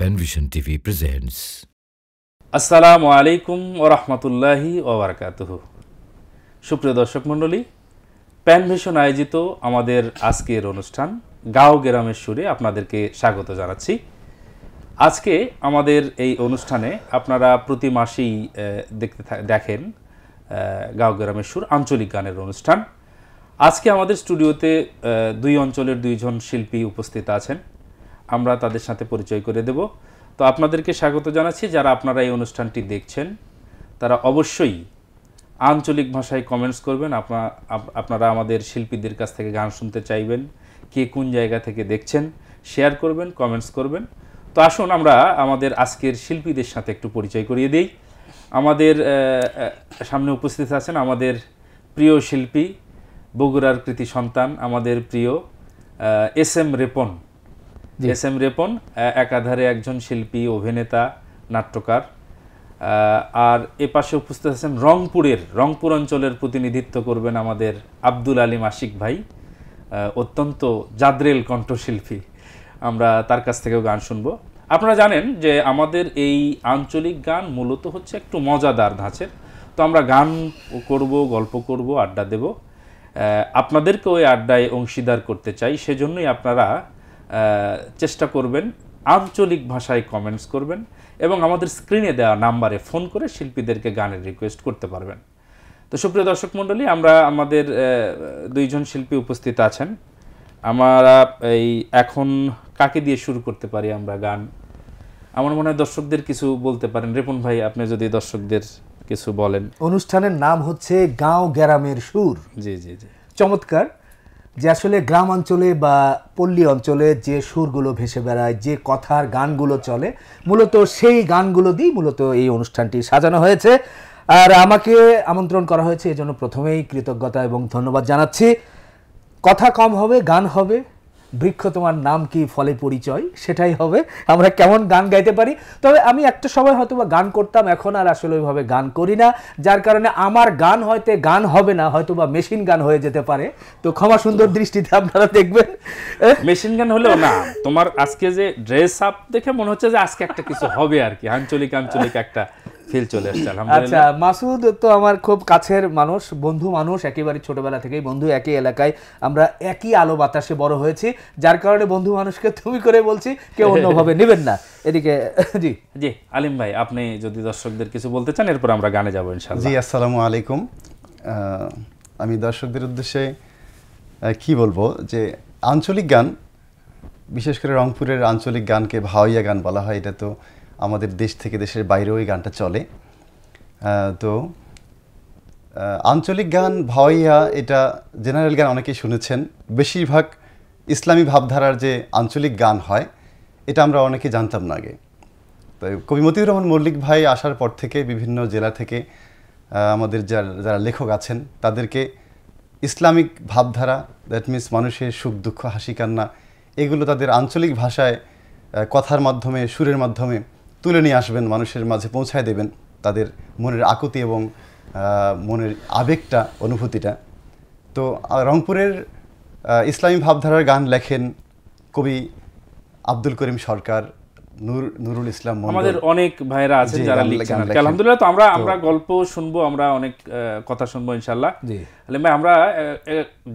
Penvision TV presents. আসসালামু আলাইকুম ওয়া রাহমাতুল্লাহি ওয়া বারাকাতুহু। সুপ্রিয় দর্শক মণ্ডলী, প্যানভিশন আয়োজিত আমাদের আজকের অনুষ্ঠান গাঁও গ্রামের সুরে আপনাদেরকে স্বাগত জানাচ্ছি। আজকে আমাদের এই অনুষ্ঠানে আপনারা প্রতি মাসেই দেখেন গাঁও গ্রামের সুর আঞ্চলিক গানের অনুষ্ঠান। আজকে আমাদের স্টুডিওতে দুই অঞ্চলের দুইজন শিল্পী উপস্থিত আছেন, আমরা তাদের সাথে পরিচয় করে দেব। তো আপনাদেরকে স্বাগত জানাচ্ছি। যারা আপনারা এই অনুষ্ঠানটি দেখছেন তারা অবশ্যই আঞ্চলিক ভাষায় কমেন্টস করবেন। আপনারা আমাদের শিল্পীদের কাছ থেকে গান শুনতে চাইবেন, কে কোন জায়গা থেকে দেখছেন শেয়ার করবেন, কমেন্টস করবেন। তো আসুন আমরা আমাদের আজকের শিল্পীদের সাথে একটু পরিচয় করিয়ে দিই। আমাদের সামনে উপস্থিত আছেন আমাদের প্রিয় শিল্পী, বগুড়ার কৃতি সন্তান, আমাদের প্রিয় S M Repon. S M Repon একাধারে একজন শিল্পী, অভিনেতা, নাট্যকার। আর এ পাশে উপস্থিত আছেন রংপুর অঞ্চলের প্রতিনিধিত্ব করবেন আমাদের আব্দুল আলিম আশিক ভাই, অত্যন্ত জাদ্রেল কণ্ঠশিল্পী। আমরা তার কাছ থেকেও গান শুনবো। আপনারা জানেন যে আমাদের এই আঞ্চলিক গান মূলত হচ্ছে একটু মজাদার ধাঁচের। তো আমরা গান করব, গল্প করব, আড্ডা দেব। আপনাদেরকে ওই আড্ডায় অংশীদার করতে চাই, সেজন্যই আপনারা চেষ্টা করবেন আঞ্চলিক ভাষায় কমেন্টস করবেন এবং আমাদের স্ক্রিনে দেওয়া নাম্বারে ফোন করে শিল্পীদেরকে গানের রিকোয়েস্ট করতে পারবেন। তো সুপ্রিয় দর্শক মণ্ডলী, আমরা আমাদের দুইজন শিল্পী উপস্থিত আছেন। আমরা এখন কাকে দিয়ে শুরু করতে পারি আমরা গান? আমার মনে হয় দর্শকদের কিছু বলতে পারেন। রেপন ভাই, আপনি যদি দর্শকদের কিছু বলেন। অনুষ্ঠানের নাম হচ্ছে গাঁও গ্রামের সুর। জি জি জি, চমৎকার। যে আসলে গ্রাম অঞ্চলে বা পল্লী অঞ্চলে যে সুরগুলো ভেসে বেড়ায়, যে কথার গানগুলো চলে, মূলত সেই গানগুলো দিয়েই মূলত এই অনুষ্ঠানটি সাজানো হয়েছে। আর আমাকে আমন্ত্রণ করা হয়েছে, এজন্য প্রথমেই কৃতজ্ঞতা এবং ধন্যবাদ জানাচ্ছি। কথা কম হবে, গান হবে। বৃক্ষ তোমার নাম কি, ফলে পরিচয়, সেটাই হবে। আমরা কেমন গান গাইতে পারি। তবে আমি একটা সময় হয়তো বা গান করতাম, এখন আর আসলে ওইভাবে গান করি না, যার কারণে আমার গান হয়তো গান হবে না, হয়তো বা মেশিন গান হয়ে যেতে পারে। তো ক্ষমা সুন্দর দৃষ্টিতে আপনারা দেখবেন। মেশিন গান হলেও না, তোমার আজকে যে ড্রেস আপ দেখে মনে হচ্ছে যে আজকে একটা কিছু হবে আর কি, আঞ্চলিক একটা ফিল চলে আসছে। আচ্ছা, মাসুদ তো আমার খুব কাছের মানুষ, বন্ধু মানুষ, একেবারে ছোটবেলা থেকেই বন্ধু, একই এলাকায় আমরা একই আলো বাতাসে বড় হয়েছি, যার কারণে বন্ধু মানুষকে তুমি করে বলছি, কেউ অন্যভাবে নেবেন না। এদিকে জি জি, আলিম ভাই, আপনি যদি দর্শকদের কিছু বলতে চান, এরপর আমরা গানে যাবো ইনশাআল্লাহ। জি, আসসালামু আলাইকুম। আমি দর্শকদের উদ্দেশ্যে কি বলবো, যে আঞ্চলিক গান, বিশেষ করে রংপুরের আঞ্চলিক গানকে ভাওয়াইয়া গান বলা হয়। এটা তো আমাদের দেশ থেকে দেশের বাইরেও এই গানটা চলে। তো আঞ্চলিক গান ভাওয়াইয়া, এটা জেনারেল গান অনেকেই শুনেছেন। বেশিরভাগ ইসলামী ভাবধারার যে আঞ্চলিক গান হয়, এটা আমরা অনেকে জানতাম না আগে। তো কবি মতিউর রহমান মল্লিক ভাই আসার পর থেকে বিভিন্ন জেলা থেকে আমাদের যারা লেখক আছেন তাদেরকে ইসলামিক ভাবধারা, দ্যাট মিনস মানুষের সুখ দুঃখ হাসি কান্না, এগুলো তাদের আঞ্চলিক ভাষায় কথার মাধ্যমে, সুরের মাধ্যমে তুলে নিয়ে আসবেন, মানুষের মাঝে পৌঁছায় দেবেন তাদের মনের আকুতি এবং মনের আবেগটা, অনুভূতিটা। তো রংপুরের ইসলামী ভাবধারার গান লেখেন কবি আব্দুল করিম সরকার, নুরুল ইসলাম মণ্ডল, আমাদের অনেক ভাইরা আছেন যারা লিখছেন আলহামদুলিল্লাহ। তো আমরা গল্প শুনবো, আমরা অনেক কথা শুনবো ইনশাআল্লাহ। আলিম ভাই, আমরা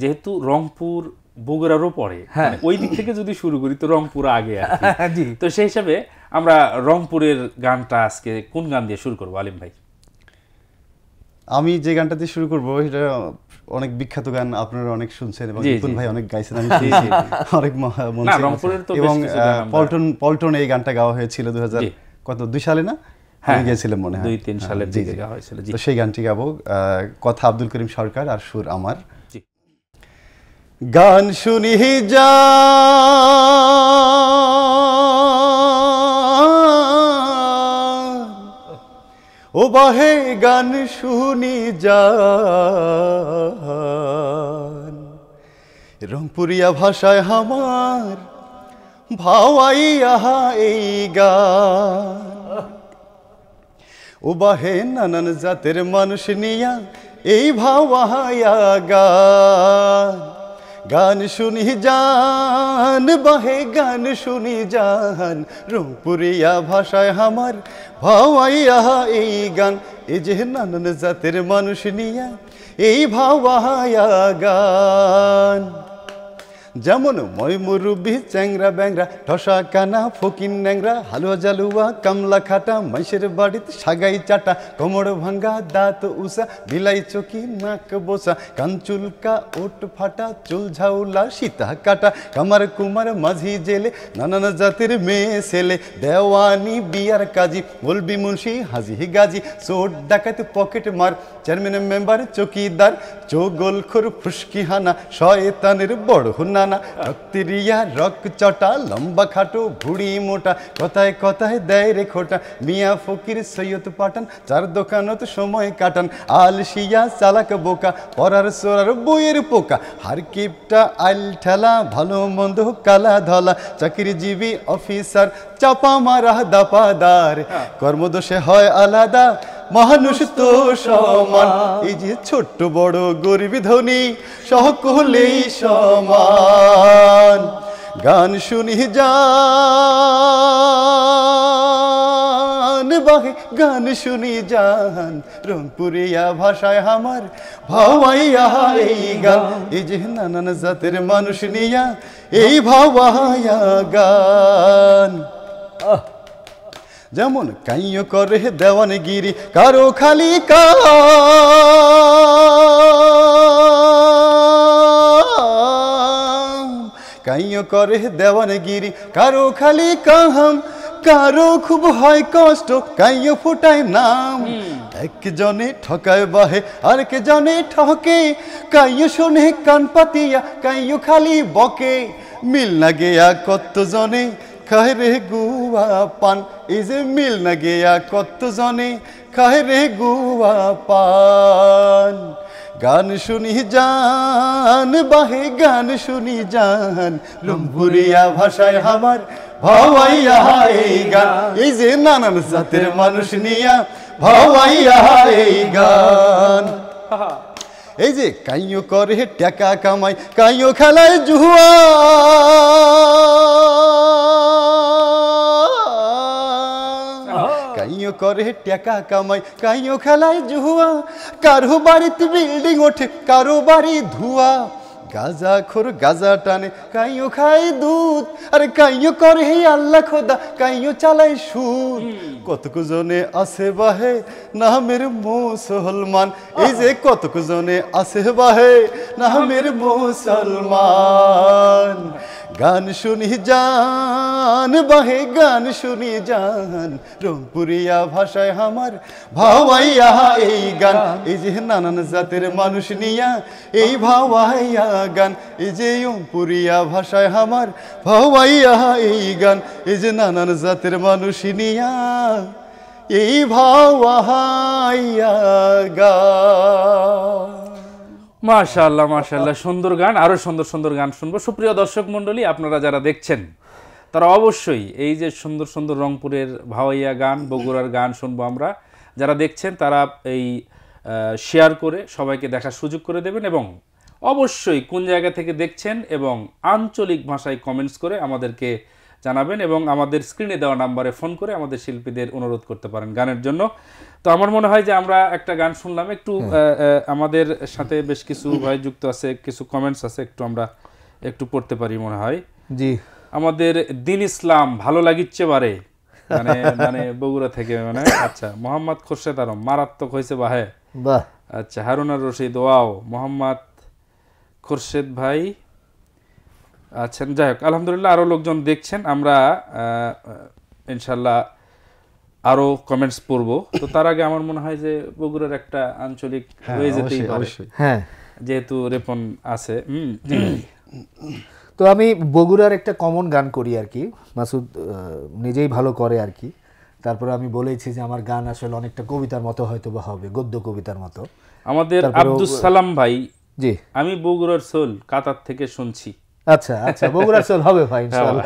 যেহেতু রংপুর বগুড়ারও পরে, ওই দিক থেকে যদি শুরু করি তো রংপুর আগে আর কি। তো সেই হিসাবে আমরা রংপুরের গানটা আজকে কোন গান দিয়ে শুরু করবো আলিম ভাই? আমি যে গানটা দিয়ে শুরু করবো এটা অনেক বিখ্যাত গান, আপনারা অনেক শুনছেন এবং বিপুল ভাই অনেক গাইছেন, আমি অনেক মন এবং পল্টন এই গানটা গাওয়া হয়েছিল 2002 সালে না, আমি গিয়েছিলাম মনে হয় 2-3 সালের দিকে গাওয়া হয়েছিল। তো সেই গানটি গাবো, কথা আব্দুল করিম সরকার আর সুর আমার। গান শুনি যা ও বাহে, গান শুনি যা, রংপুরিয়া ভাষায় আমার ভাওয়াইয়া এই গান। ও বাহে নানান জাতের মানুষ নিয়া এই ভাওয়াইয়া গান, গান শুনি জান বাহে গান শুনি জান রংপুরিয়া ভাষায় আমার ভাওয়াইয়া এই গান এই যে নানান জাতের মানুষ নিয়া এই ভাওয়াইয়া গান যেমন মই মুরব্বি চ্যাংরা ব্যাংরা ঠসা কানা ফকিন ন্যাংরা হালুয়া জালুয়া কামলা খাটা মাইসের বাড়িতে সাগাই চাটা কোমর ভাঙ্গা দাঁত উষা বিলাই চকি নাক বসা কান চুলকা ওট ফাটা চুল ঝাউলা সীতা কাটা কামার কুমার মাঝি জেলে নানান জাতের মেয়ে ছেলে দেওয়ানি বিয়ার কাজী বলবি মুন্সি হাজি গাজী চোর ডাকাত পকেট মার চেয়ারম্যান মেম্বার চকিদার চোগলখোর ফুসকি হানা শয়তানের বড় নানা রক্তেরিয়া রক চটা লম্বা খাটো ভুড়ি মোটা কথায় কথায় দেয় রে খোটা মিয়া ফকির সৈয়দ পাঠান চার দোকানত সময় কাটান আলসিয়া চালাক বোকা পড়ার সোরার বইয়ের পোকা হার কিপটা আইল ঠেলা ভালো মন্দ কালা ধলা চাকরিজীবী অফিসার চাপা মারা দাপাদার কর্মদোষে হয় আলাদা মানুষ তো সমান এই যে ছোট্ট বড় গরিব ধনী সকলেই সমান গান শুনি জান বাহে গান শুনি জান রংপুরিয়া ভাষায় আমার ভাওয়াইয়া এই গান এই যে নানান জাতের মানুষ নিয়া এই ভাওয়াইয়া গান যেমন কাইয় করে দেওয়ানগিরি কারো খালি কাইয় করে দেওয়ানগিরি কারো খালি কাহাম কারো খুব হয় কষ্ট কাইয় ফুটায় নাম একজনে ঠকায় বাহে আর কে জনে ঠকে কাইয় শোনে কান পাতিয়া কাইয় খালি বকে মিল না গেয়া কত জনে খায় রে গুয়া পান এই যে মিল না গেয়া কত জনে খায় রে গুয়া পান গান শুনি জান বাহে গান শুনি জান রংপুরিয়া ভাষায় আমার ভাওয়াইয়া এই গান এই যে নানান জাতের মানুষ নিয়া ভাওয়াইয়া এই গান এই যে কাইও করে টাকা কামাই কাইও খেলায় জুয়া কাইও করে টাকা কামাই কাইও খেলায় জুয়া কারো বাড়িতে বিল্ডিং ওঠে কারো বাড়ি ধুয়া গাজা খোর গাজা টানে কাইও খায় দুধ আরে কাইও করে হে আল্লাহ খোদা কাইও চালায় সুদ কতক জনে আছে বাহে নামের মুসলমান এই যে কতক জনে আছে বাহে নামের মুসলমান গান শুনি জান বাহে গান শুনি জান রংপুরিয়া ভাষায় আমার ভাওয়াইয়া এই গান এই যে নানান জাতের মানুষ নিয়া এই ভাওয়াইয়া গান এই যে রংপুরিয়া ভাষায় আমার ভাওয়াইয়া এই গান এই যে নানান জাতের মানুষ নিয়া এই ভাওয়াইয়া গান। মাশাআল্লাহ মাশাআল্লাহ, সুন্দর গান, আরো সুন্দর সুন্দর গান শুনবো। সুপ্রিয় দর্শক মণ্ডলী, আপনারা যারা দেখছেন তারা অবশ্যই এই যে সুন্দর সুন্দর রংপুরের ভাওয়াইয়া গান, বগুড়ার গান শুনবো আমরা। যারা দেখছেন তারা এই শেয়ার করে সবাইকে দেখার সুযোগ করে দেবেন এবং অবশ্যই কোন জায়গা থেকে দেখছেন এবং আঞ্চলিক ভাষায় কমেন্টস করে আমাদেরকে জানাবেন এবং আমাদের স্ক্রিনে দেওয়া নাম্বারে ফোন করে আমাদের শিল্পীদের অনুরোধ করতে পারেন গানের জন্য। তো আমার মনে হয় যে আমরা একটা গান শুনলাম, একটু আমাদের সাথে বেশ কিছু ভাই যুক্ত আছে, কিছু কমেন্টস আছে, একটু আমরা একটু পড়তে পারি মনে হয়। জি, আমাদের দিন ইসলাম ভালো লাগিচ্ছে বারে, মানে মানে বগুড়া থেকে, মানে আচ্ছা। মোহাম্মদ খোরশেদ আলম মারাত্মক হয়েছে বাহে, বাহ। আচ্ছা। হারুনার রশিদ ওয়াও। মোহাম্মদ খোরশেদ ভাই আছেন, যাই হোক আলহামদুলিল্লাহ। আরও লোকজন দেখছেন, আমরা ইনশাল্লাহ আরও কমেন্টস পড়বো। তো তার আগে আমার মনে হয় যে বগুড়ার একটা আঞ্চলিক হয়ে যেতেই পারে, হ্যাঁ, যেহেতু রেপন আছে। তো আমি বগুড়ার একটা কমন গান করি আর কি, মাসুদ নিজেই ভালো করে আর কি। তারপরে আমি বলেছি যে আমার গান আসলে অনেকটা কবিতার মতো হয়তো বা হবে, গদ্য কবিতার মতো। আমাদের আব্দুস সালাম ভাই, জি, আমি বগুড়ার সোল কাতার থেকে শুনছি। আচ্ছা আচ্ছা, বগুড়ার সোল হবে ভাই ইনশাআল্লাহ।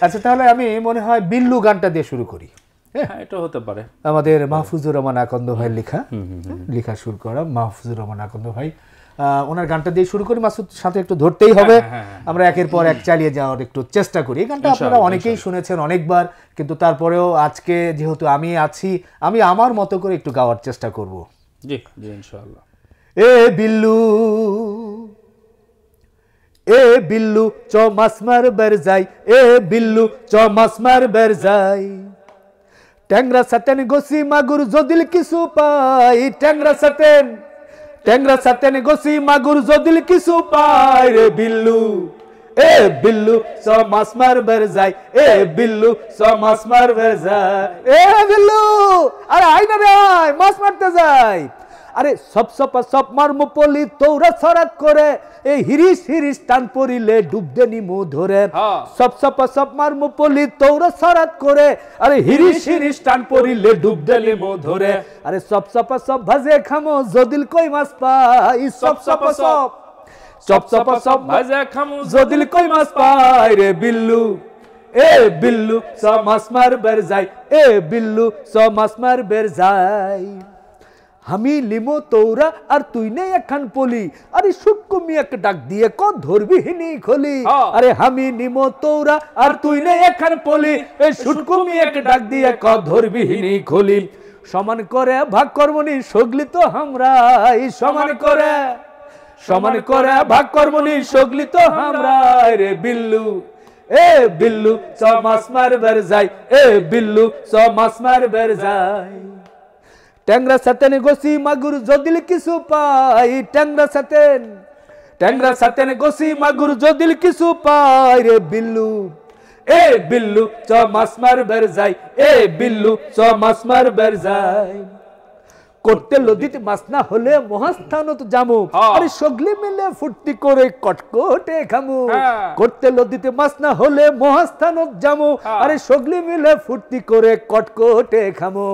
আচ্ছা, তাহলে আমি মনে হয় বিল্লু গানটা দিয়ে শুরু করি। হ্যাঁ, এটা হতে পারে। আমাদের মাহফুজুর রহমান আকন্দ ভাই লেখা সুর করা। মাহফুজুর রহমান আকন্দ ভাই ওনার গানটা দিয়ে শুরু করি, মাসুদ সাথে একটু ধরতেই হবে, আমরা একের পর এক চালিয়ে যাওয়ার একটু চেষ্টা করি। এই গানটা আপনারা অনেকেই শুনেছেন অনেকবার, কিন্তু তারপরেও আজকে যেহেতু আমি আছি, আমি আমার মতো করে একটু গাওয়ার চেষ্টা করব। জি জি ইনশাআল্লাহ। এ বিল্লু এ বিল্লু চ মাছ মারবার যাই, এ বিল্লু চ মাছ মারবার যাই, ট্যাংরা সাতেন গোসি মাগুর যদিল কিছু পাই, ট্যাংরা সাতেন গোসি মাগুর যদিল কিছু পাই, রে বিল্লু এ বিল্লু চ মাছ মারবার যাই, এ বিল্লু চ মাছ মারবার যাই, এ বিল্লু আরে আই না রে আয়, মাছ মারতে যাই। আরে সব সপা সব মারমু পলি তোরা সরাত করে, এই হিরিস হিরিস টান পড়িলে ডুব দে নিমু ধরে, সব সপা সব মারমু পলি তোরা সরাত করে, আরে হিরিস হিরিস টান পড়িলে ডুব দে নিমু ধরে, আরে সব সপা সব ভাজে খামো যদিল কই মাছ পাই, সব সপা সব ভাজা খামু যদিল কই মাছ পাই, রে বিল্লু এ বিল্লু স মাছ মারবার যাই, এ বিল্লু স মাছ মারবার যাই, আমি লিমো তোরা আর তুই নেই এখন পলি, আরে সুকুমি এক ডাক দিয়ে ক ধরবি হিনি খলি, আরে আমি নিমো তোরা আর তুই নেই এখন পলি, এই সুকুমি এক ডাক দিয়ে ক ধরবি হিনি খলি, সমান করে ভাগ করবনি সগলি তো আমরা, সমান করে ভাগ করবনি সগলি তো আমরা, রে বিল্লু এ বিল্লু চ মাছ মারবার যাই, এ বিল্লু চ মাছ মারবার যাই, ট্যাংরা সাতেন গোসি মাগুর যদিল কিছু পাই, ট্যাংরা সাতেন গোসি মাগুর যদিল কিছু পাই, রে বিল্লু এ বিল্লু চ মাছ মারবার যাই, এ বিল্লু চ মাছ মারবার যাই, করতে লদিতে মাছ না হলে মহাস্থানত জামু, আরে সগলি মিলে ফুর্তি করে কটকটে খামু, করতে লদিতে মাছ না হলে মহাস্থানত জামু, আরে সগলি মিলে ফুর্তি করে কটকটে খামু,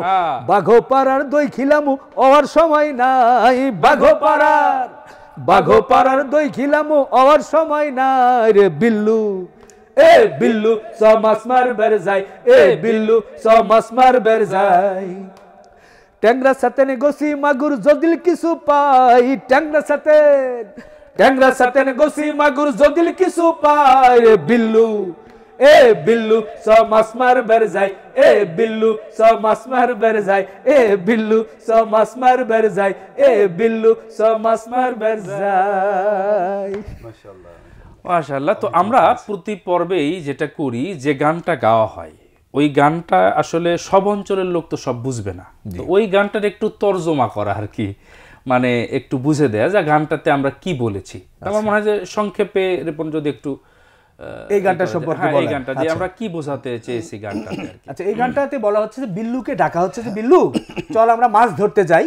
বাঘো পাড়ার দই খিলামু ওর সময় নাই, বাঘো পাড়ার দই খিলামু ওর সময় নাই, রে বিল্লু এ বিল্লু চ মাছ মারবার যাই, এ বিল্লু চ মাছ মারবার যাই, ট্যাংরা সাতেন গোসি মাগুর যদিল কিছু পাই, ট্যাংরা সাতেন গোসি মাগুর যদিল কিছু পাই, রে বিল্লু এ বিল্লু চ মাছ মারবার যাই, এ বিল্লু চ মাছ মারবার যাই, এ বিল্লু চ মাছ মারবার যাই, এ বিল্লু চ মাছ মারবার যাই। মাশাআল্লাহ। তো আমরা প্রতি পর্বেই যেটা করি, যে গানটা গাওয়া হয় ওই গানটা আসলে সব অঞ্চলের লোক তো সব বুঝবে না, তো ওই গানটার একটু তর্জমা করা আর কি, মানে একটু বুঝে দেয়া যে গানটাতে আমরা কি বলেছি। আমার মনে হয় যে সংক্ষেপে রিপন যদি একটু এই গানটা সম্পর্কে এই গানটা যে আমরা কি বোঝাতে চেয়েছি গানটাতে আর কি। আচ্ছা, এই গানটাতে বলা হচ্ছে যে বিল্লুকে ডাকা হচ্ছে যে বিল্লু চল আমরা মাছ ধরতে যাই।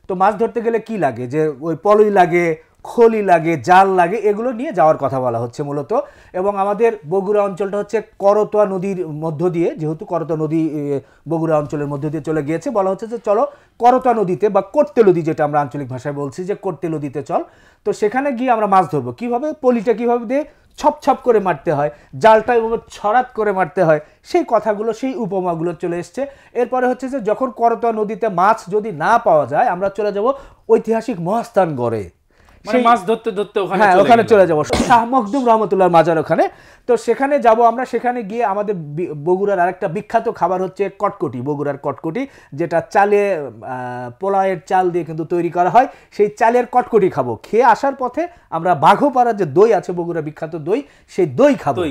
তো মাছ ধরতে গেলে কি লাগে, যে ওই পলই লাগে, খলি লাগে, জাল লাগে, এগুলো নিয়ে যাওয়ার কথা বলা হচ্ছে মূলত। এবং আমাদের বগুড়া অঞ্চলটা হচ্ছে করতোয়া নদীর মধ্য দিয়ে, যেহেতু করতোয়া নদী বগুড়া অঞ্চলের মধ্য দিয়ে চলে গিয়েছে, বলা হচ্ছে যে চলো করতোয়া নদীতে বা করতে নদী, যেটা আমরা আঞ্চলিক ভাষায় বলছি যে করতে নদীতে চল। তো সেখানে গিয়ে আমরা মাছ ধরবো, কিভাবে পলিটা কিভাবে দিয়ে ছপ ছপ করে মারতে হয়, জালটা এভাবে ছড়াত করে মারতে হয়, সেই কথাগুলো, সেই উপমাগুলো চলে এসছে। এরপরে হচ্ছে যে যখন করতোয়া নদীতে মাছ যদি না পাওয়া যায়, আমরা চলে যাব ঐতিহাসিক মহাস্থানগড়ে, মানে মাছ ধরতে ধরতে ওখানে চলে যাবো শাহ মখদুম রহমতুল্লাহর মাজার ওখানে। তো সেখানে যাব আমরা, সেখানে গিয়ে আমাদের বগুড়ার আরেকটা বিখ্যাত খাবার হচ্ছে কটকটি, বগুড়ার কটকটি, যেটা চালে পোলাওয়ের চাল দিয়ে কিন্তু তৈরি করা হয়, সেই চালের কটকটি খাবো। খেয়ে আসার পথে আমরা বাঘোপাড়ার যে দই আছে, বগুড়া বিখ্যাত দই, সেই দই খাবো।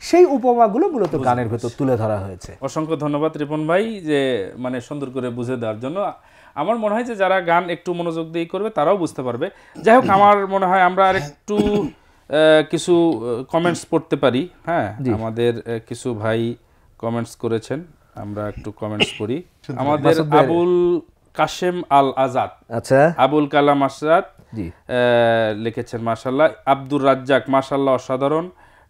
সেই উপমাগুলো মূলত গানের ভেতর তুলে ধরা হয়েছে। অসংখ্য ধন্যবাদ রিপন ভাই, যে মানে সুন্দর করে বুঝে দেওয়ার জন্য। আমার মনে হয় যে যারা গান একটু মনোযোগ দিয়ে করবে তারাও বুঝতে পারবে। যাই হোক, আমার মনে হয় আমরা আর একটু কিছু কমেন্টস পড়তে পারি। হ্যাঁ, আমাদের কিছু ভাই কমেন্টস করেছেন, আমরা একটু কমেন্টস পড়ি। আমাদের আবুল কাশেম আল আজাদ, আচ্ছা আবুল কালাম আসাদ লিখেছেন মাশাআল্লাহ। আব্দুর রাজ্জাক মাশাআল্লাহ অসাধারণ।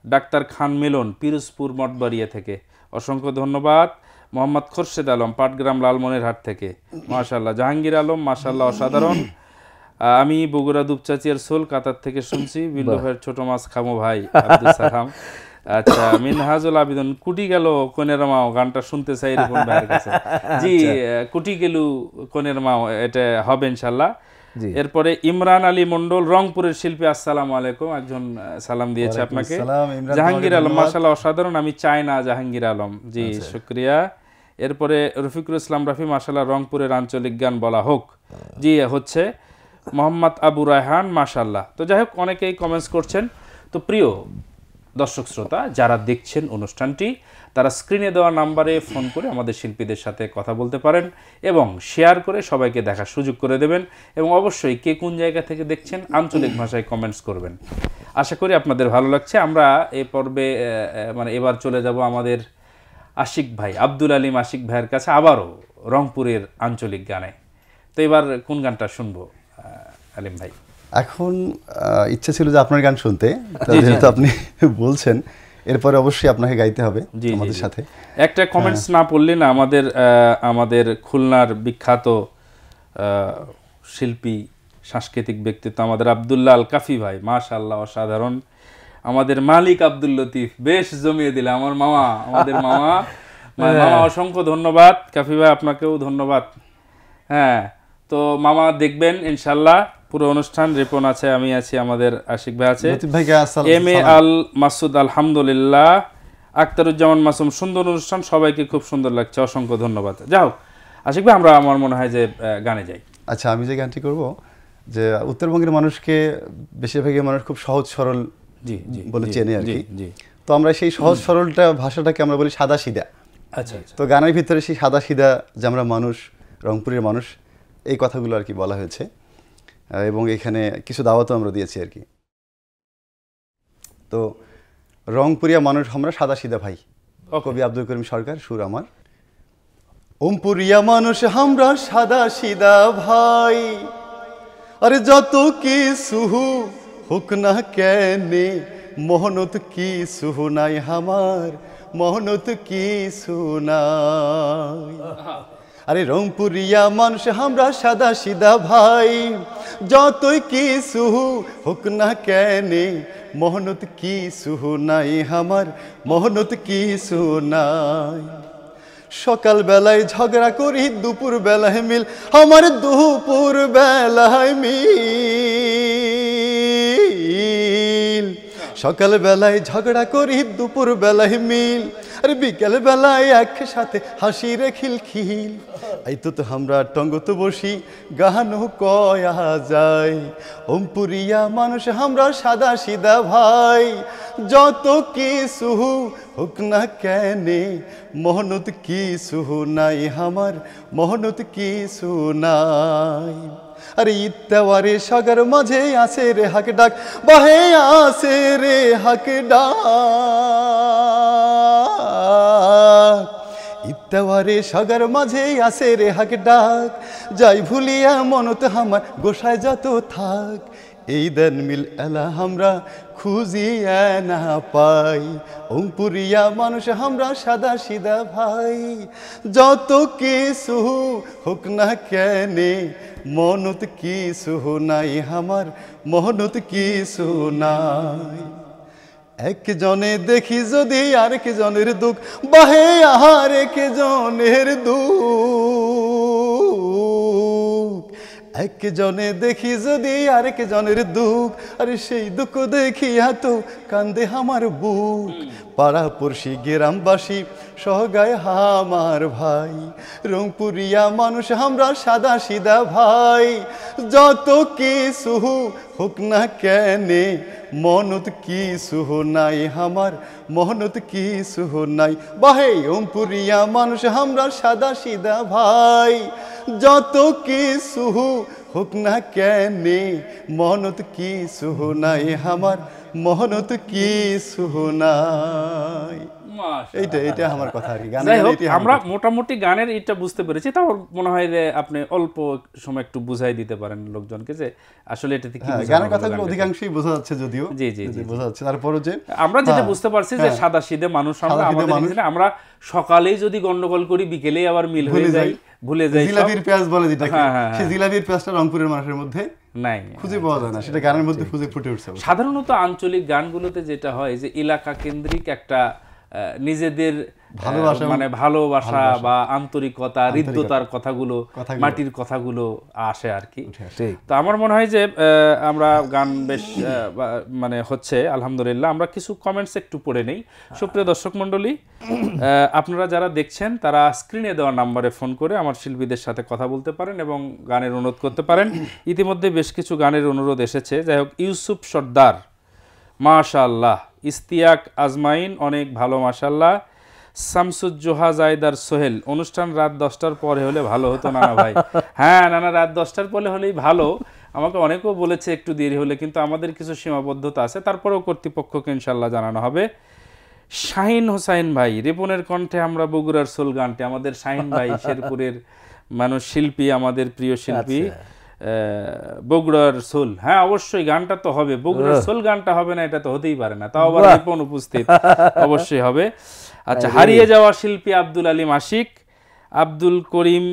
ডাক্তার খান মিলন পিরোজপুর মঠবাড়িয়া থেকে, অসংখ্য ধন্যবাদ। মোহাম্মদ খোরশেদ আলম পাটগ্রাম লালমনিরহাট থেকে, মাশাআল্লাহ। জাহাঙ্গীর আলম মাশাআল্লাহ অসাধারণ। আমি বগুড়া দুপচাচিয়ার সোল কাতার থেকে শুনছি, বিল্লু ভাইয়ের ছোট মাছ খামো ভাই, আব্দুল সালাম। আচ্ছা, মিনহাজুল আবিদন কুটি গেল কোনের মাও, গানটা শুনতে চাই রিপন ভাইয়ের কাছে। জি, কুটি গেলু কোনের মাও, এটা হবে ইনশাআল্লাহ। জি। এরপরে ইমরান আলী মন্ডল রংপুরের শিল্পী, আসসালামু আলাইকুম, একজন সালাম দিয়েছে ওয়ালাইকুম আপনাকে। আসসালাম, ইমরান, জাহাঙ্গীর তোমাকে আলম, ধন্যবাদ। মাশাআল্লাহ অসাধারণ, আমি চাই না জাহাঙ্গীর আলম, জি শুকরিয়া। এরপরে রফিকুল ইসলাম রাফি, মাশাআল্লাহ রংপুরের আঞ্চলিক গান বলা হোক, জি হচ্ছে। মোহাম্মদ আবু রায়হান, মাশাআল্লাহ। তো যাই হোক, অনেকেই কমেন্টস করছেন। তো প্রিয় দর্শক শ্রোতা, যারা দেখছেন অনুষ্ঠানটি, তারা স্ক্রিনে দেওয়া নাম্বারে ফোন করে আমাদের শিল্পীদের সাথে কথা বলতে পারেন এবং শেয়ার করে সবাইকে দেখার সুযোগ করে দেবেন। এবং অবশ্যই কে কোন জায়গা থেকে দেখছেন আঞ্চলিক ভাষায় কমেন্টস করবেন। আশা করি আপনাদের ভালো লাগছে। আমরা এই পর্বে মানে এবার চলে যাব আমাদের আশিক ভাই, আব্দুল আলিম আশিক ভাইয়ের কাছে, আবারও রংপুরের আঞ্চলিক গানে। তো এবার কোন গানটা শুনবো আলিম ভাই? এখন ইচ্ছা ছিল যে আপনার গান শুনতে, যেহেতু আপনি বলছেন, এরপরে অবশ্যই আপনাকে গাইতে হবে আমাদের সাথে। একটা কমেন্টস না পড়লে না, আমাদের খুলনার বিখ্যাত শিল্পী, সাংস্কৃতিক ব্যক্তিত্ব আমাদের আব্দুল্লাহ আল কাফি ভাই, মাশাআল্লাহ অসাধারণ। আমাদের মালিক আব্দুল লতিফ বেশ জমিয়ে দিলে, আমার মামা, আমাদের মামা, অসংখ্য ধন্যবাদ কাফি ভাই, আপনাকেও ধন্যবাদ। হ্যাঁ, তো মামা দেখবেন ইনশাল্লাহ পুরো অনুষ্ঠান। রিপন আছে, আমি আছি, আমাদের আশিক ভাই আছে, এম এ আল মাসুদ, আলহামদুলিল্লাহ, আখতারুজ্জামান মাসুম, সুন্দর অনুষ্ঠান, সবাইকে খুব সুন্দর লাগছে, অসংখ্য ধন্যবাদ। যাও আশিক ভাই, আমরা আমার মনে হয় যে গানে যাই। আচ্ছা, আমি যে গানটি করব, যে উত্তরবঙ্গের মানুষকে বেশিরভাগই মানুষ খুব সহজ সরল বলে চেনে আর কি। তো আমরা সেই সহজ সরলটা ভাষাটাকে আমরা বলি সাদা সিধা। আচ্ছা, তো গানের ভিতরে সেই সাদা সিধা যে আমরা মানুষ, রংপুরের মানুষ, এই কথাগুলো আর কি বলা হয়েছে। এবং এখানে কিছু দাওয়াতও আমরা দিয়েছি আর কি। তো রংপুরিয়া মানুষ আমরা সাদা সিধা ভাই, কবি আব্দুল করিম সরকার, সুর আমার। ওমপুরিয়া মানুষ আমরা সাদা সিধা ভাই, আরে যত কি সুহু হোক না কেনে, মোহনত কি সুহু নাই আমার, মোহনত কি সুনাই। আরে রংপুরিয়া মানুষ আমরা সাদা সিধা ভাই, যতই কি সুহু হোক না কেনে, মোহনত কি সুহু নাই আমার, মোহনত কি সুনাই। সকাল বেলায় ঝগড়া করি, দুপুর বেলায় মিল, আমার দুপুর বেলায় মিল। সকাল বেলায় ঝগড়া করি, দুপুর বেলায় মিল, আর বিকেল বেলায় একসাথে হাসি রে খিলখিল। এই তো আমরা টঙ্গত বসি, গানও কয়া যায়। ওমপুরিয়া মানুষ আমরা সাদা সিধা ভাই, যত কি সুহু হোক না কেনে, মোহনত কি সুহু নাই আমার, মোহনত কি সুনাই। আরে ইত্যাবারে সাগর মাঝে আছে রে হাক ডাক, বাহে আছে রে হাক ডাক। ইত্যাবারে সাগর মাঝে আছে রে হাক ডাক, যাই ভুলিয়া মনত আমার গোসায় যত থাক। এই দেন মিল এলা আমরা খুঁজিয়া না পাই, ওমপুরিয়া মানুষ আমরা সাদা সিধা ভাই, যত কিছু হোক না কেনে, মনত কিছু নাই আমার, মনত কিছু নাই। একজনে দেখি যদি আরেক জনের দুঃখ, বাহে আরেক জনের দুঃখ। একজনে দেখি যদি আরেক জনের দুঃখ, আরে সেই দুঃখ দেখিয়া তো কান্দে আমার বুক। পাড়া পড়শি গ্রামবাসী সহগায় আমার ভাই, রংপুরিয়া মানুষ আমরা সাদা সিধা ভাই, যত কিছু হোক না কেনে, মনত কিছু নাই আমার, মহনত কিছু নাই। বাহে ওমপুরিয়া মানুষ আমরা সাদা সিধা ভাই, যত কিছু হোক না কেনে, মনত কিছু নাই আমার, মহনত কিছু নাই। এইটা আমার কথা আর কি। আমরা মোটামুটি গানের এটা বুঝতে পেরেছি, তাও মনে হয় যে আপনি অল্প সময় একটু বুঝাই দিতে পারেন লোকজনকে যে আসলে এটাতে কি বোঝানো। গানের কথাগুলো অধিকাংশই বোঝা যাচ্ছে, যদিও জি জি জি বোঝা যাচ্ছে। তারপরও যে আমরা যেটা বুঝতে পারছি যে সাদা সিধে মানুষ আমরা, আমাদের আমরা সকালেই যদি গন্ডগোল করি বিকেলেই আবার মিল হয়ে যায়, ভুলে যাই। জিলাপির পেঁয়াজ বলে যেটাকে, সেই জিলাপির পেঁয়াজটা রংপুরের মানুষের মধ্যে নাই, খুঁজে পাওয়া যায় না, সেটা গানের মধ্যে খুঁজে ফুটে উঠছে। সাধারণত আঞ্চলিক গানগুলোতে যেটা হয় যে এলাকা কেন্দ্রিক একটা নিজেদের ভালোবাসা, মানে ভালোবাসা বা আন্তরিকতা, হৃদ্যতার কথাগুলো, মাটির কথাগুলো আসে আর কি। তো আমার মনে হয় যে আমরা গান বেশ মানে হচ্ছে আলহামদুলিল্লাহ। আমরা কিছু কমেন্টস একটু পড়ে নেই। সুপ্রিয় দর্শক মণ্ডলী, আপনারা যারা দেখছেন তারা স্ক্রিনে দেওয়া নাম্বারে ফোন করে আমার শিল্পীদের সাথে কথা বলতে পারেন এবং গানের অনুরোধ করতে পারেন। ইতিমধ্যে বেশ কিছু গানের অনুরোধ এসেছে। যাই হোক, ইউসুফ সর্দার মাশাআল্লাহ, ইস্তিয়াক আজমাইন অনেক ভালো মাশাআল্লাহ, শামসুজ্জোহা জায়দার সোহেল অনুষ্ঠান রাত 10টার পরে হলে ভালো হতো নানা ভাই। হ্যাঁ নানা, রাত 10টার পরে হলেই ভালো। আমাকে অনেকেও বলেছে একটু দেরি হলে, কিন্তু আমাদের কিছু সীমাবদ্ধতা আছে, তারপরেও কর্তৃপক্ষকে ইনশাল্লাহ জানানো হবে। শাহিন হোসাইন ভাই, রিপনের কণ্ঠে আমরা বগুড়ার সোল গানটি, আমাদের শাহিন ভাই শেরপুরের মানুষ, শিল্পী, আমাদের প্রিয় শিল্পী, বগুড়ার সোল। হ্যাঁ অবশ্যই গানটা তো হবে, বগুড়ার সোল গানটা হবে না এটা তো হতেই পারে না, তাও আবার রিপন উপস্থিত, অবশ্যই হবে। আচ্ছা, হারিয়ে যাওয়া শিল্পী আব্দুল আলী আশিক, আব্দুল করিম,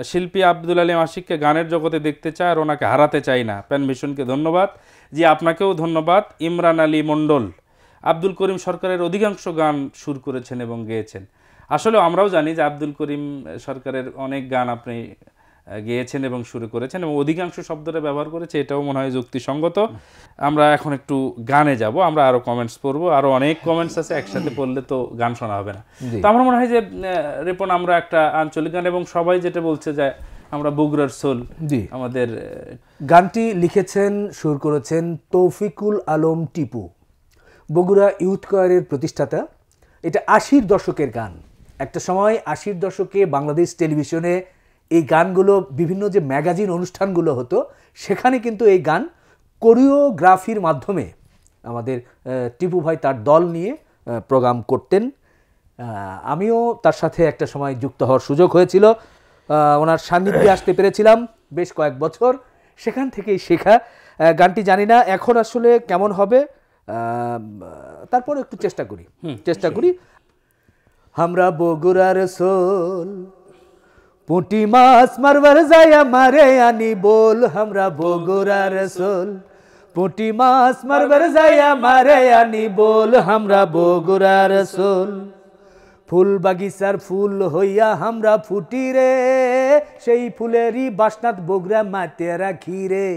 শিল্পী আব্দুল আলী আশিককে গানের জগতে দেখতে চায় আর ওনাকে হারাতে চাই না। প্যানভিশনকে ধন্যবাদ। জি আপনাকেও ধন্যবাদ। ইমরান আলী মণ্ডল, আব্দুল করিম সরকারের অধিকাংশ গান সুর করেছেন এবং গেয়েছেন। আসলে আমরাও জানি যে আব্দুল করিম সরকারের অনেক গান আপনি গেয়েছেন এবং শুরু করেছেন এবং অধিকাংশ শব্দটা ব্যবহার করেছে, এটাও মনে হয় যুক্তিসঙ্গত। আমরা এখন একটু গানে যাব, আমরা আরো কমেন্টস পড়বো, আরো অনেক কমেন্টস আছে, একসাথে পড়লে তো গান শোনা হবে না। তো আমার মনে হয় যে রিপন আমরা একটা আঞ্চলিক গান, এবং সবাই যেটা বলছে যে আমরা বগুড়ার সোল, আমাদের গানটি লিখেছেন সুর করেছেন তৌফিকুল আলম টিপু, বগুড়া ইউথ কোয়ারের প্রতিষ্ঠাতা। এটা 80-র দশকের গান। একটা সময় 80-র দশকে বাংলাদেশ টেলিভিশনে এই গানগুলো, বিভিন্ন যে ম্যাগাজিন অনুষ্ঠানগুলো হতো, সেখানে কিন্তু এই গান কোরিওগ্রাফির মাধ্যমে আমাদের টিপু ভাই তার দল নিয়ে প্রোগ্রাম করতেন। আমিও তার সাথে একটা সময় যুক্ত হওয়ার সুযোগ হয়েছিল, ওনার সান্নিধ্যে আসতে পেরেছিলাম বেশ কয়েক বছর, সেখান থেকেই শেখা। গানটি জানি না এখন আসলে কেমন হবে, তারপর একটু চেষ্টা করি। আমরা বগুড়ার সোল, পুঁটি মাছ মারবার যায় মারে আনি বল, আমরা বগুড়ার সোল, পুঁটি মাছ মারবার যায় মারে আনি বল, আমরা বগুড়ার সোল। ফুল বাগিচার ফুল হইয়া আমরা ফুটি রে, সেই ফুলেরই বাসনাত বগুড়া মাতে রাখি রে।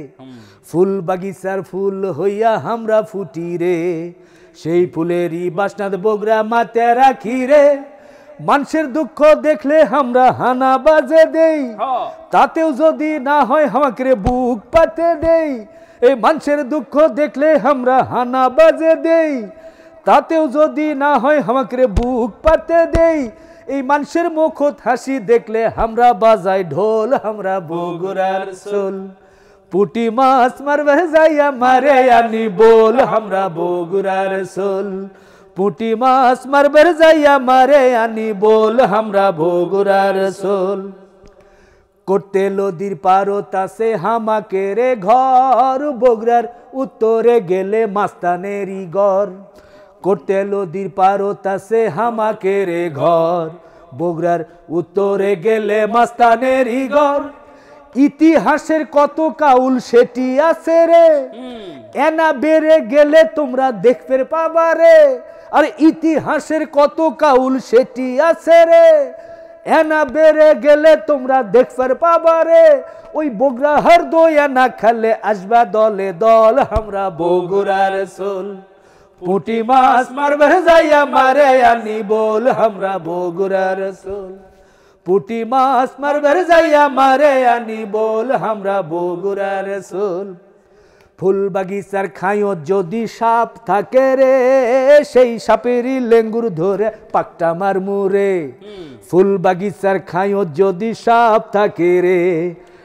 ফুল বাগিচার ফুল হইয়া আমরা ফুটি রে, সেই ফুলেরই বাসনাত বগুড়া মাতে রাখি রে। মানুষের দুঃখ দেখলে আমরা হানা বাজে দেই, তাতেও যদি না হয় আমাকে বুক পাতে দেই। এই মানুষের দুঃখ দেখলে আমরা হানা বাজে দেই, তাতেও যদি না হয় আমাকে বুক পাতে দেই। এই মানুষের মুখত হাসি দেখলে আমরা বাজাই ঢোল, আমরা বগুড়ার সোল, পুঁটি মাছ মারবে যাইয়া মারে আনি বল, আমরা বগুড়ার সোল, পুঁটি মাছ মারবে যাইয়া মারে আনি বল, আমরা বগুড়ার সোল। করতে নদীর পারত আছে হামাকে রে ঘর, বগুড়ার উত্তরে গেলে মাস্তানেরই ঘর। করতে নদীর পারত আছে হামাকে রে ঘর, বগুড়ার উত্তরে গেলে মাস্তানেরই ঘর। ইতিহাসের কত কাউল সেটি আছে রে, এনা বেড়ে গেলে তোমরা দেখতে পাবা রে। আর ইতিহাসের কত কাউল সেটি আছে রে, এনা বেড়ে গেলে তোমরা দেখতে পাবা রে। ওই বগুড়া হার দয়া না খেলে আসবা দলে দল, আমরা বগুড়ার সোল, পুঁটি মাছ মারবে যাইয়া মারে আনি বল, আমরা বগুড়ার সোল, পুঁটি মাছ মারবে যাইয়া মারে আনি বল, আমরা বগুড়ার সোল। ফুল বাগিচার খাইও যদি সাপ থাকে রে, সেই সাপেরই লেঙ্গুর ধরে পাকটা মার মুরে। ফুল বাগিচার খাইও যদি সাপ থাকে রে,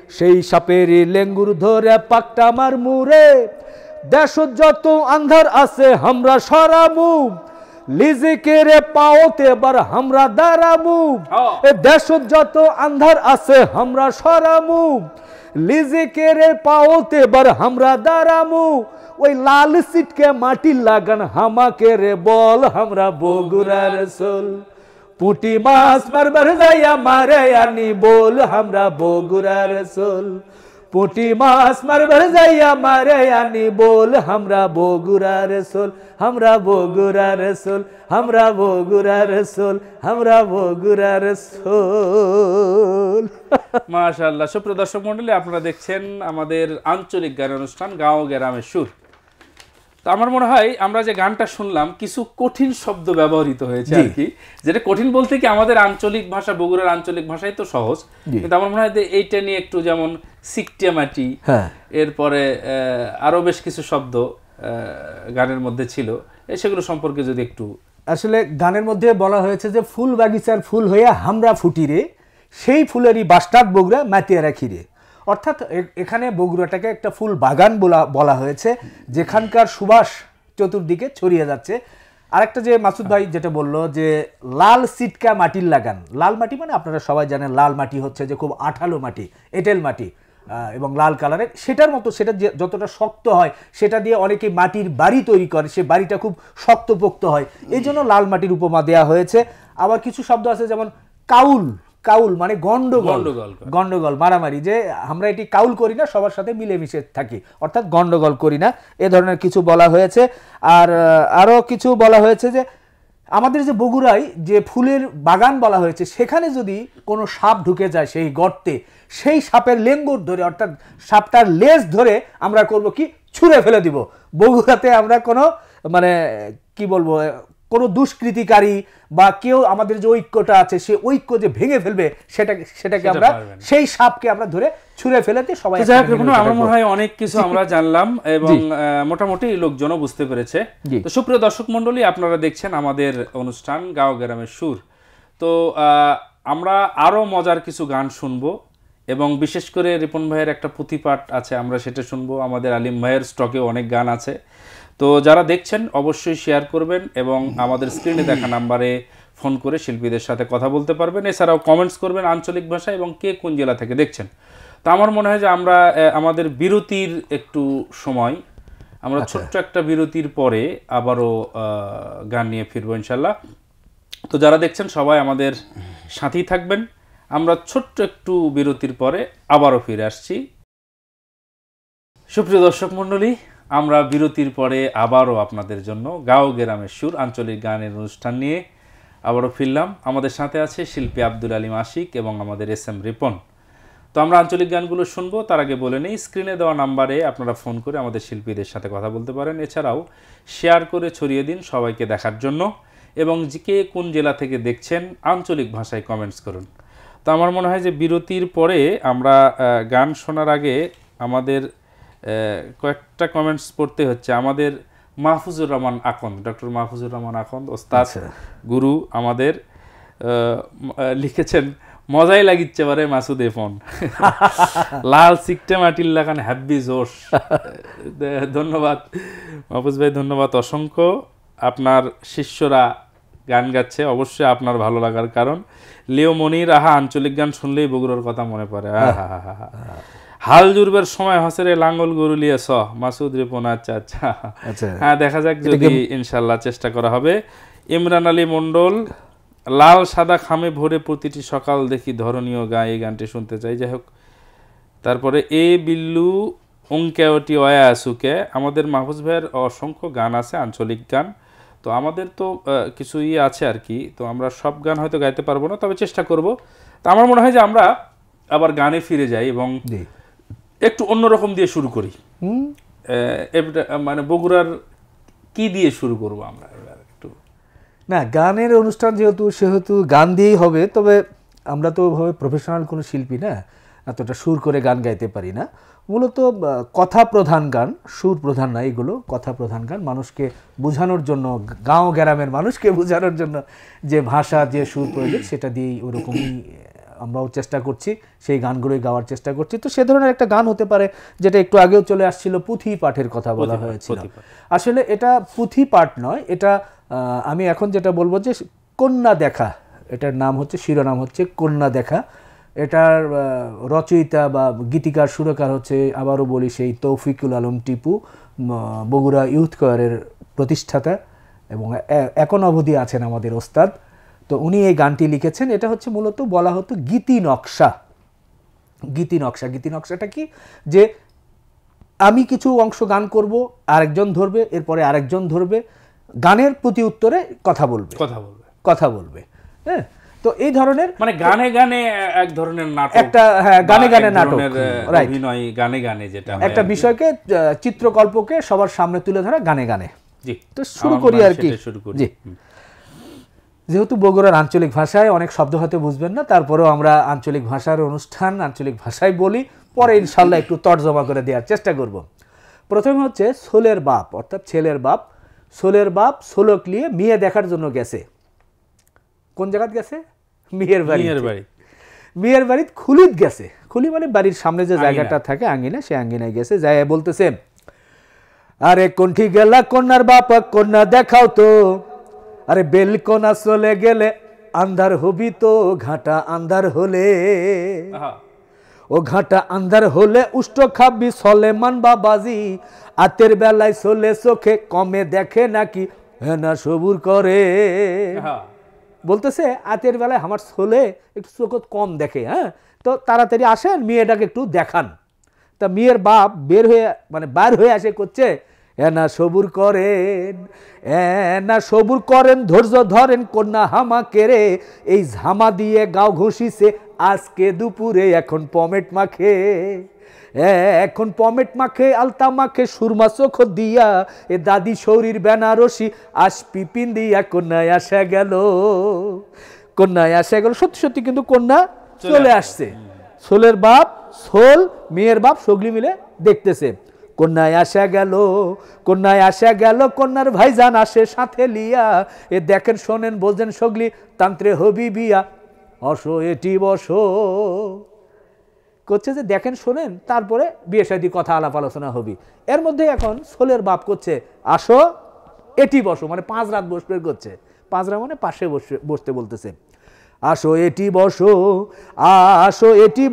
সেই সাপেরই লেঙ্গুর ধরে পাকটা মার মুরে। দেশ যত আন্ধার আছে আমরা সরামু, লিজিকে রে পাওতে এবার আমরা দাঁড়ামু। দেশ যত আন্ধার আছে আমরা সরামু, লিজিকে রে পাওতে এবার আমরা দাঁড়ামু। ওই লাল সিটকে মাটি লাগান হামাকে রে বল, আমরা বগুড়ার সোল, পুঁটি মাছ মারবার যাইয়া মারে আনি বল, আমরা বগুড়ার সোল, পুঁটি মাছ মারবার যাইয়া মারে আনি বল, আমরা বগুড়ার সোল, আমরা বগুড়ার সোল, আমরা বগুড়ার সোল, আমরা বগুড়ার সোল। মাশাআল্লাহ। সুপ্রিয় দর্শক মণ্ডলী, আপনারা দেখছেন আমাদের আঞ্চলিক গান অনুষ্ঠান গাঁও গ্রামের সুর। তো আমার মনে হয় আমরা যে গানটা শুনলাম কিছু কঠিন শব্দ ব্যবহৃত হয়েছে আর কি, যেটা কঠিন বলতে কি আমাদের আঞ্চলিক ভাষা, বগুড়ার আঞ্চলিক ভাষাই তো সহজ, কিন্তু আমার মনে হয় যে এইটা নিয়ে একটু যেমন সিকটিয়া মাটি, এরপরে আরো বেশ কিছু শব্দ গানের মধ্যে ছিল, সেগুলো সম্পর্কে যদি একটু। আসলে গানের মধ্যে বলা হয়েছে যে ফুল বাগিচার ফুল হইয়া হামরা ফুটিরে, সেই ফুলেরই বাস্টাদ বগুড়া মাতিয়া রাখিরে। অর্থাৎ এখানে বগুড়াটাকে একটা ফুল বাগান বলা হয়েছে, যেখানকার সুবাস চতুর্দিকে ছড়িয়ে যাচ্ছে। আরেকটা যে মাসুদ ভাই যেটা বললো যে লাল সিটকা মাটির লাগান, লাল মাটি মানে আপনারা সবাই জানেন লাল মাটি হচ্ছে যে খুব আঠালো মাটি, এঁটেল মাটি এবং লাল কালারের, সেটার মতো সেটা যতটা শক্ত হয় সেটা দিয়ে অনেকে মাটির বাড়ি তৈরি করে, সে বাড়িটা খুব শক্তপোক্ত হয়, এই জন্য লাল মাটির উপমা দেওয়া হয়েছে। আবার কিছু শব্দ আছে যেমন কাউল, কাউল মানে গন্ডগোল, গন্ডগোল মারামারি, যে আমরা এটি কাউল করি না, সবার সাথে মিলেমিশে থাকি, অর্থাৎ গন্ডগোল করি না, এ ধরনের কিছু বলা হয়েছে। আর আরও কিছু বলা হয়েছে যে আমাদের যে বগুড়ায় যে ফুলের বাগান বলা হয়েছে, সেখানে যদি কোনো সাপ ঢুকে যায় সেই গর্তে, সেই সাপের লেঙ্গুর ধরে অর্থাৎ সাপটার লেজ ধরে আমরা করব কি, ছুঁড়ে ফেলে দিব। বগুড়াতে আমরা কোনো মানে কি বলবো, কোনো দুষ্কৃতিকারী বা কেউ আমাদের যে ঐক্যটা আছে সে ঐক্য যে ভেঙে ফেলবে সেটাকে আমরা সেই সাপকে আমরা ধরে ছুঁড়ে ফেলেতে সবাই। আমার মনে হয় অনেক কিছু আমরা জানলাম এবং মোটামুটি লোকজনও বুঝতে পেরেছে। তো সুপ্রিয় দর্শক মণ্ডলী, আপনারা দেখছেন আমাদের অনুষ্ঠান গাঁও গ্রামের সুর। তো আমরা আরো মজার কিছু গান শুনবো এবং বিশেষ করে রিপন ভাইয়ের একটা পুঁথিপাঠ আছে, আমরা সেটা শুনবো। আমাদের আলিম ভাইয়ের স্টকেও অনেক গান আছে। তো যারা দেখছেন অবশ্যই শেয়ার করবেন এবং আমাদের স্ক্রিনে দেখা নাম্বারে ফোন করে শিল্পীদের সাথে কথা বলতে পারবেন। এছাড়াও কমেন্টস করবেন আঞ্চলিক ভাষায় এবং কে কোন জেলা থেকে দেখছেন। তো আমার মনে হয় যে আমরা আমাদের বিরতির একটু সময়, আমরা ছোট্ট একটা বিরতির পরে আবারও গান নিয়ে ফিরবো ইনশাল্লাহ। তো যারা দেখছেন সবাই আমাদের সাথেই থাকবেন। আমরা ছোট্ট একটু বিরতির পরে আবারও ফিরে আসছি। সুপ্রিয় দর্শক মণ্ডলী, আমরা বিরতির পরে আবারও আপনাদের জন্য গাঁও গ্রামের সুর আঞ্চলিক গানের অনুষ্ঠান নিয়ে আবারও ফিরলাম। আমাদের সাথে আছে শিল্পী আব্দুল আলিম আশিক এবং আমাদের SM রিপন। তো আমরা আঞ্চলিক গানগুলো শুনবো, তার আগে বলে নেই স্ক্রিনে দেওয়া নাম্বারে আপনারা ফোন করে আমাদের শিল্পীদের সাথে কথা বলতে পারেন। এছাড়াও শেয়ার করে ছড়িয়ে দিন সবাইকে দেখার জন্য এবং কে কোন জেলা থেকে দেখছেন আঞ্চলিক ভাষায় কমেন্টস করুন। তো আমার মনে হয় যে বিরতির পরে আমরা গান শোনার আগে আমাদের কয়েকটা কমেন্টস পড়তে হচ্ছে। আমাদের মাহফুজুর রহমান আকন্দ, ডক্টর মাহফুজুর রহমান আকন্দ ওস্তাদ গুরু আমাদের লিখেছেন, মজাই লাগিচ্ছে পারে মাসুদ ফোন, লাল সিকটে মাটির লাগান হ্যাপি জোশ। ধন্যবাদ মাহফুজ ভাই, ধন্যবাদ অসংখ্য। আপনার শিষ্যরা গান গাচ্ছে, অবশ্যই আপনার ভালো লাগার কারণ। লিও মনির, আহা আঞ্চলিক গান শুনলেই বগুড়ার কথা মনে পড়ে। হাল জুড়বের সময় হসেরে লাঙ্গল গরু লিয়ে স মাসুদ রিপন। আচ্ছা আচ্ছা, হ্যাঁ দেখা যাক, যদি ইনশাল্লাহ চেষ্টা করা হবে। ইমরান আলী মন্ডল, লাল সাদা খামে ভরে প্রতিটি সকাল দেখি ধরনীয় গায়ে, এই গানটি শুনতে চাই। যাই হোক, তারপরে এ বিল্লু অঙ্কেওটি অয়া আসুকে। আমাদের মাহফুজ ভাইয়ের অসংখ্য গান আছে আঞ্চলিক গান, তো আমাদের তো কিছু আছে আর কি, তো আমরা সব গান হয়তো গাইতে পারবো না, তবে চেষ্টা করব। তো আমার মনে হয় যে আমরা আবার গানে ফিরে যাই এবং একটু অন্যরকম দিয়ে শুরু করি। মানে বগুড়ার কি দিয়ে শুরু করব আমরা একটু? না, গানের অনুষ্ঠান সেহেতু গান দিয়েই হবে, তবে আমরা তো ওইভাবে প্রফেশনাল কোনো শিল্পী না, এতটা সুর করে গান গাইতে পারি না। মূলত কথা প্রধান গান, সুর প্রধান না, এগুলো কথা প্রধান গান, মানুষকে বোঝানোর জন্য, গাঁও গ্রামের মানুষকে বোঝানোর জন্য যে ভাষা যে সুর প্রয়োজন সেটা দিয়েই ওরকমই আমরাও চেষ্টা করছি, সেই গানগুলোই গাওয়ার চেষ্টা করছি। তো সে ধরনের একটা গান হতে পারে যেটা একটু আগেও চলে আসছিল, পুঁথি পাঠের কথা বলা হয়েছিল। আসলে এটা পুঁথি পাঠ নয়, এটা আমি এখন যেটা বলবো যে কন্যা দেখা, এটার নাম হচ্ছে, শিরোনাম হচ্ছে কন্যা দেখা। এটার রচয়িতা বা গীতিকার সুরকার হচ্ছে, আবারও বলি, সেই তৌফিকুল আলম টিপু, বগুড়া ইউথ কোয়ারের প্রতিষ্ঠাতা এবং এখন অবধি আছেন আমাদের ওস্তাদ। তো উনি এই গানটি লিখেছেন। এটা হচ্ছে মূলত বলা হতো গীতি নকশা। গীতি নকশাটা কি, যে আমি কিছু অংশ গান করব, আরেকজন ধরবে, এরপরে আরেকজন ধরবে, গানের প্রতি উত্তরে কথা বলবে। হ্যাঁ, তো এই ধরনের মানে গানে গানে এক ধরনের নাটক, একটা গানে গানে নাটক, অভিনয় গানে গানে, যেটা একটা বিষয়কে চিত্রকল্পকে সবার সামনে তুলে ধরা গানে গানে। জি, তো শুরু করি আর কি। জি, যেহেতু বগুড়ার আঞ্চলিক ভাষায় অনেক শব্দ হয়তো বুঝবেন না, তারপরেও আমরা আঞ্চলিক ভাষার অনুষ্ঠান আঞ্চলিক ভাষায় বলি, পরে ইনশাল্লাহ একটু তর্জমা করে দেওয়ার চেষ্টা করব। প্রথমে হচ্ছে সোলের বাপ, অর্থাৎ ছেলের বাপ। সোলের বাপ সোলক নিয়ে মেয়ে দেখার জন্য গেছে। কোন জায়গায় গেছে? মেয়ের বাড়ি খুলিত গেছে। খুলি মানে বাড়ির সামনে যে জায়গাটা থাকে আঙ্গিনা, সে আঙ্গিনায় গেছে। যাই বলতেছে, আরে কোনটি গেলা কন্যার বাপ, কন্যা দেখাও তো। আরে বেলকোনা চলে গেলে আন্ধার হবি তো, ঘাটা আন্ধার হলে, ও ঘাটা আন্ধার হলে উষ্ট খাবি সলেমান বাবাজি। আতের বেলায় চলে চোখে কমে দেখে নাকি, হ্যাঁ না সবুর করে। বলতেছে আতের বেলায় আমার ছোলে একটু চোখ কম দেখে, হ্যাঁ, তো তাড়াতাড়ি আসেন, মেয়েটাকে একটু দেখান। তা মেয়ের বাপ বার হয়ে আসে, করছে এনা সবুর করেন, ধৈর্য ধরেন, কন্যা হামা কেরে, এই ঝামা দিয়ে গাও ঘষিছে আজকে দুপুরে, এখন পমেট মাখে, আলতা মাখে, সুরমা চোখ দিয়া, এ দাদি শরীর বেনারসি আসপি পিন্দিয়া, কন্যায় আসা গেল। সত্যি সত্যি কিন্তু কন্যা চলে আসছে। সোলের বাপ সোল, মেয়ের বাপ সগলি মিলে দেখতেছে। কন্যায় আসা গেল, কন্যার ভাইজান আসে সাথে লিয়া, এ দেখেন শোনেন বোঝেন সগলি, তান্ত্রে হবি বিয়া, অসো এটি বসো। করছে যে দেখেন শোনেন, তারপরে বিয়ে শাদী কথা আলাপ আলোচনা হবি। এর মধ্যে এখন সোলের বাপ করছে আসো এটি বসো, মানে 5 রাত বসবে করছে। 5 রাত মানে পাশে বসতে বলতেছে। আসো এটি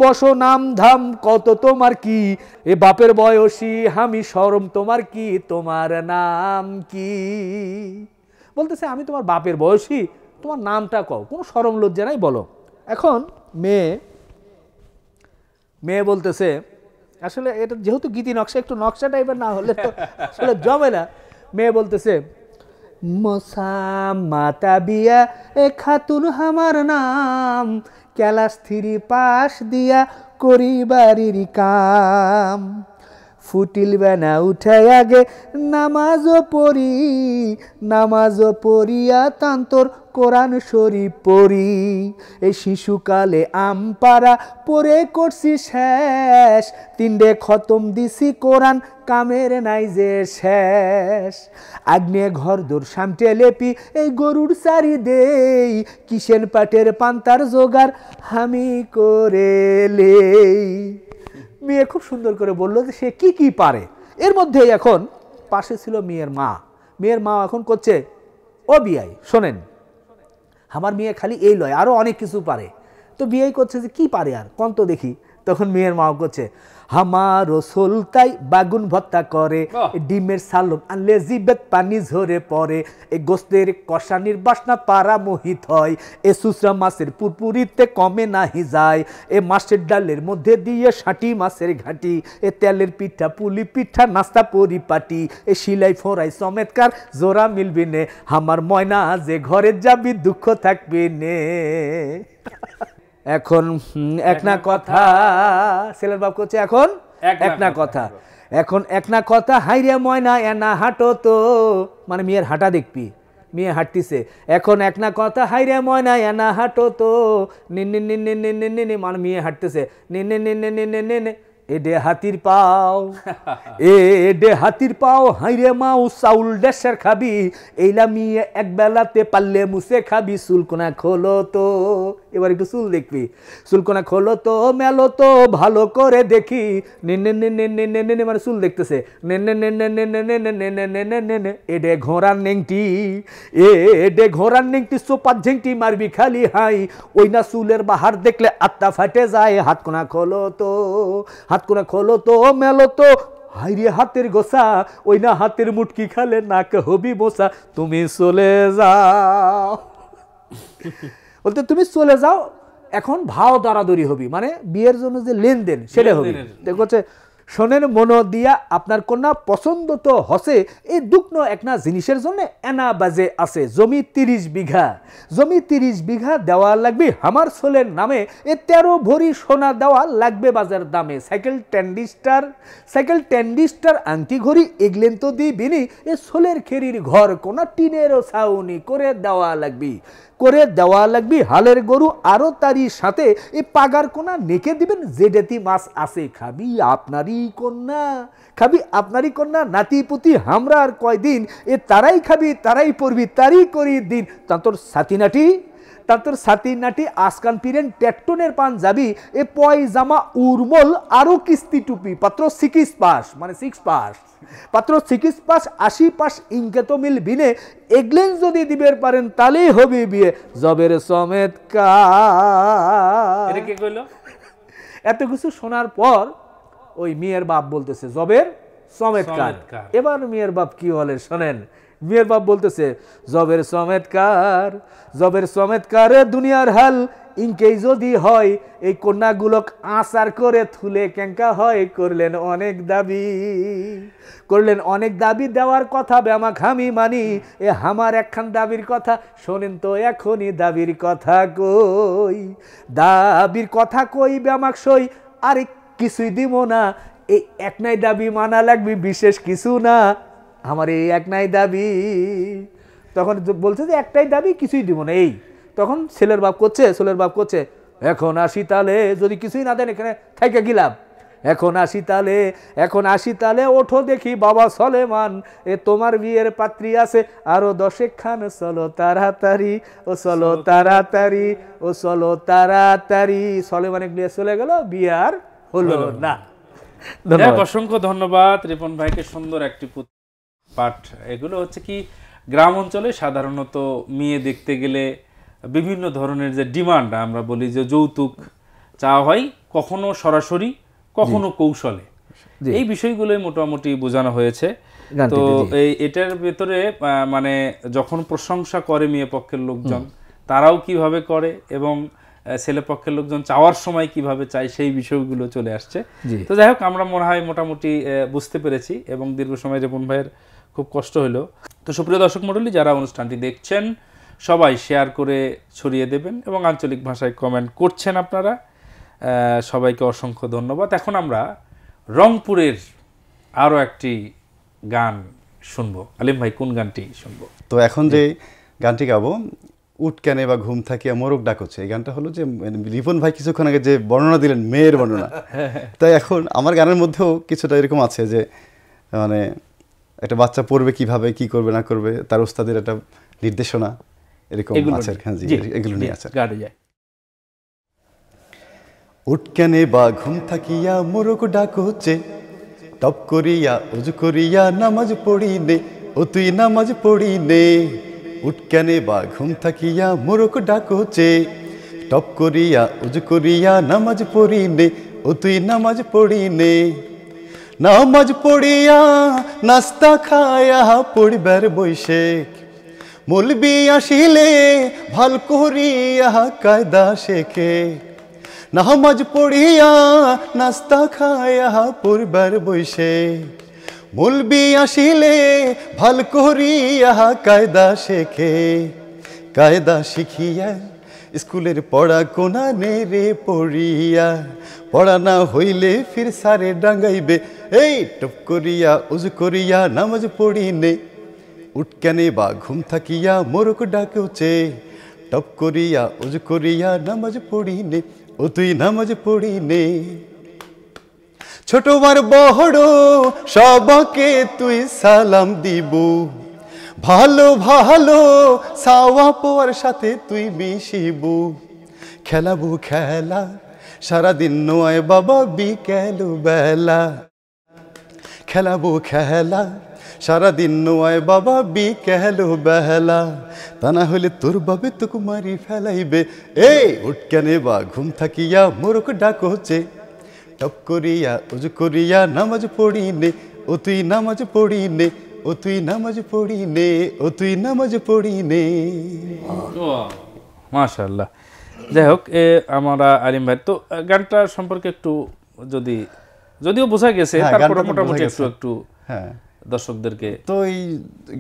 বসো, নাম ধাম কত তোমার কি, এ বাপের বয়সী আমি শরম তোমার কি, তোমার নাম কি। বলতেছে আমি তোমার বাপের বয়সী, তোমার নামটা কও, কোনো শরম লজ্জা নাই, বলো। এখন মেয়ে বলতেছে, আসলে এটা যেহেতু গীতি নকশা, একটু নকশা টাইপের না হলে তো আসলে জমে না। মেয়ে বলতেছে, মশা মাতা বিয়া এ খাতুন হামার নাম, ক্যালাস 3 পাশ দিয়া করি বাড়ির কাম, ফুটিল বেনা উঠাই আগে নামাজও পড়িয়া তান্তর কোরআন শরীফ পড়ি, এই শিশুকালে আমপারা পড়ে করছি শেষ, 3 খতম দিছি কোরআন কামের নাই যে শেষ, আগ্নে ঘর দূর সামটে লেপি এই গরুর চারি দেই, কিসেন পাটের পান্তার জোগাড় আমি করে লেই। মেয়ে খুব সুন্দর করে বললো যে সে কি পারে। এর মধ্যে এখন পাশে ছিল মেয়ের মা এখন করছে, ও বিয়াই শোনেন, আমার মেয়ে খালি এই লয়, আরো অনেক কিছু পারে। তো বিয়াই করছে যে কি পারে আর কোন তো দেখি। তখন মেয়ের মা করছে, আমারও সোলতাই বাগুন ভত্তা করে, ডিমের সালন আনলে জিবেত পানি ঝরে পড়ে, এই গোস্তের কষানির বাসনা পাড়া মোহিত হয়, এ সুসরা মাছের পুরপুরিতে কমে নাহি যায়, এ মাছের ডালের মধ্যে দিয়ে ষাটি মাছের ঘাটি, এ তেলের পিঠা পুলি পিঠা নাস্তা পরিপাটি, এ সিলাই ফোরাই চমৎকার জোড়া মিলবি নে, আমার ময়না যে ঘরে যাবি দুঃখ থাকবি নে। এখন এক না কথা, ছেলের বাপ করছে এখন এক না কথা, হাইরে ময়না এনা হাঁটো তো, মানে মেয়ের হাঁটা দেখবি, মেয়ে হাঁটতিছে। এখন এক না কথা, হাইরে ময়না এনা হাঁটো তো, নে মানে মেয়ে হাঁটতেছে, নে এডে হাতির পাও হাইরে মাও চাউল দেশের খাবি, এইলা মিয়ে এক বেলাতে পারলে মুছে খাবি, চুলকোনা খোলো তো, এবার একটু চুল দেখবি, চুলকোনা খোলো তো মেলো তো ভালো করে দেখি, নে মানে চুল দেখতেছে, নে এডে ঘোড়ার নেংটি চোপার ঝেংটি মারবি খালি হাই, ওই না চুলের বাহার দেখলে আত্মা ফাটে যায়, হাতকোনা খোলো তো মেলো তো, হাইরে হাতের গোসা, ওই না হাতের মুটকি খালে নাক হবি বসা, তুমি চলে যাও বলতে তুমি চলে যাও, এখন ভাও দরাদরি হবি, মানে বিয়ের জন্য যে লেনদেন সেটা হবে। দেখো হচ্ছে শোনেন মনো দিয়া আপনার কন্যা পছন্দ তো হসে, এই দুগ্ন একটা জিনিসের জন্য এনা বাজে আছে। জমি 30 বিঘা, জমি 30 বিঘা দেওয়া লাগবে আমার ছোলের নামে, এ 13 ভরি সোনা দেওয়া লাগবে বাজার দামে। সাইকেল ট্যান্ডিস্টার আংটি ঘড়ি এগলেন তো দিবিনি, এ ছোলের খেরির ঘর কোনা টিনেরও ছাউনি করে দেওয়া লাগবে। হালের গরু আরো তারই সাথে এই পাগার কোনা নেকে দিবেন, জেডেতি মাছ আছে খাবি আপনারই কন্যা নাতি পুতি হামরা আর কয়দিন, এ তারাই খাবি তারাই পড়বি তারই করি দিন। তান্তর সাথী নাটি আসকান পিরেন টেকটনের পান যাবি, এ পয়জামা উর্মল আরো কিস্তি টুপি। পাত্র 6 পাস মানে 6 পাস, পাত্র 6 পাস 80 পাস ইনকে তো মিলবি নে, এগলেন যদি দিবের পারেন তাহলেই হবে বিয়ে। জবের সমেত এটা কে কইলো? এত কিছু শোনার পর ওই মেয়ের বাপ বলতেছে জবের সমেতকার। এবার মেয়ের বাপ কি বলে শোনেন, মেয়ের বাপ বলতেছে জবের সমেতকার দুনিয়ার হাল ইনকেই যদি হয়, এই কন্যাগুলোক আচার করে থুলে কেঙ্কা হয়। করলেন অনেক দাবি দেওয়ার কথা ব্যামা খামি মানি, এ আমার একখান দাবির কথা শোনেন তো এখনই দাবির কথা কই ব্যামাক সই, আরে কিছুই দিব না, এই একনাই দাবি মানা লাগবে বিশেষ কিছু না, আমার এই একনাই দাবি। তখন বলছে যে একটাই দাবি কিছুই দিব না। এই তখন ছেলের বাপ করছে এখন আসি তালে, যদি কিছুই না দেন এখানে থাইকা গিলাম, এখন আসি তালে ওঠো দেখি বাবা সলেমান, এ তোমার বিয়ের পাত্রী আছে আরো 10 খান, চলো তাড়াতাড়ি। সলেমান এগুলিয়ে চলে গেল, বিয়ে আর হলো না। অসংখ্য ধন্যবাদ রিপন ভাইকে, সুন্দর একটি পাঠ। এগুলো হচ্ছে কি গ্রাম অঞ্চলে সাধারণত মেয়ে দেখতে গেলে বিভিন্ন ধরনের যে ডিমান্ড, আমরা বলি যে যৌতুক চাওয়া হয়, কখনো সরাসরি কখনো কৌশলে, এই বিষয়গুলোই মোটামুটি বোঝানো হয়েছে। তো এটার ভেতরে মানে যখন প্রশংসা করে মেয়ে পক্ষের লোকজন, তারাও কিভাবে করে এবং ছেলে পক্ষের লোকজন চাওয়ার সময় কিভাবে চায়, সেই বিষয়গুলো চলে আসছে। তো যাই হোক, আমরা মনে হয় মোটামুটি বুঝতে পেরেছি এবং দীর্ঘ সময় রিপন ভাইয়ের খুব কষ্ট হলো। তো সুপ্রিয় দর্শক মণ্ডলী, যারা অনুষ্ঠানটি দেখছেন সবাই শেয়ার করে ছড়িয়ে দেবেন এবং আঞ্চলিক ভাষায় কমেন্ট করছেন আপনারা, সবাইকে অসংখ্য ধন্যবাদ। এখন আমরা রংপুরের আরও একটি গান শুনবো। আলিম ভাই, কোন গানটি শুনবো? তো এখন যে গানটি গাবো, উঠ কেনে বা ঘুম থাকিয়া মোরগ ডাক হচ্ছে, এই গানটা হলো যে রিপন ভাই কিছুক্ষণ আগে যে বর্ণনা দিলেন মেয়ের বর্ণনা, তাই এখন আমার গানের মধ্যেও কিছুটা এরকম আছে যে মানে একটা বাচ্চা পড়বে কিভাবে, কি করবে না করবে, তার ওস্তাদের একটা নির্দেশনা এরকম আছে, এগুলো নিয়ে আছে। উঠ কেনে বা ঘুম থাকিয়া মোরগ ডাক হচ্ছে, টপ করিয়া উজু করিয়া নামাজ পড়ি নে, ও তুই নামাজ পড়ি নে। উঠ কেনে বা ঘুম থাকিয়া মোরগ ডাক হচ্ছে, টপ করিয়া উজু করিয়া নামাজ পড়ি নে, ও তুই নামাজ পড়ি নে। নামাজ পড়িয়া নাস্তা খায়া পড়িবার বৈশে, মৌলবি আসিলে ভাল করিয়া কায়দা শেখে। নামাজ পড়িয়া নাস্তা খায়া পড়িবার বৈশে, মৌলবি আসিলে ভাল করিয়া কায়দা শেখে। কায়দা শিখিয়া স্কুলের পড়া কোনা নেরে পড়িয়া, পড়া না হইলে ফির সারে ডাঙ্গাইবে, এই টপ করিয়া উজু করিয়া নামাজ পড়ি নে। উঠ কেনে বা ঘুম থাকিয়া মোরগ ডাক হচ্ছে, টপ করিয়া উজু করিয়া নামাজ পড়ি নে, ও তুই নামাজ পড়ি নে। ছোট আর বড় সবাকে তুই সালাম দিব, ভালো ভালো সাওয়া পোয়ার সাথে তুই মিশিবু। খেলাবু খেলা সারাদিন নয় বাবা বিকেল বেলা, খেলাবো খেলা সারাদিন নয় বাবা বিকেল বেলা। তা না হলে তোর বাবে তোকে মারি ফেলাইবে, এই উঠ কেনে বা ঘুম থাকিয়া মোরগ ডাক হচ্ছে, টপ করিয়া উজু করিয়া নামাজ পড়ি নে, ও তুই নামাজ পড়ি নে, ও তুই নামাজ পড়ি নে, ও তুই নামাজ পড়ি নে। মাশাআল্লাহ, যাই হোক আমরা আলিম ভাই তো গানটা সম্পর্কে একটু যদিও বোঝা গেছে হ্যাঁ, তারপরে গানটা মোটামুটি বোঝা একটু গেছে। একটু হ্যাঁ, দর্শকদেরকে তো এই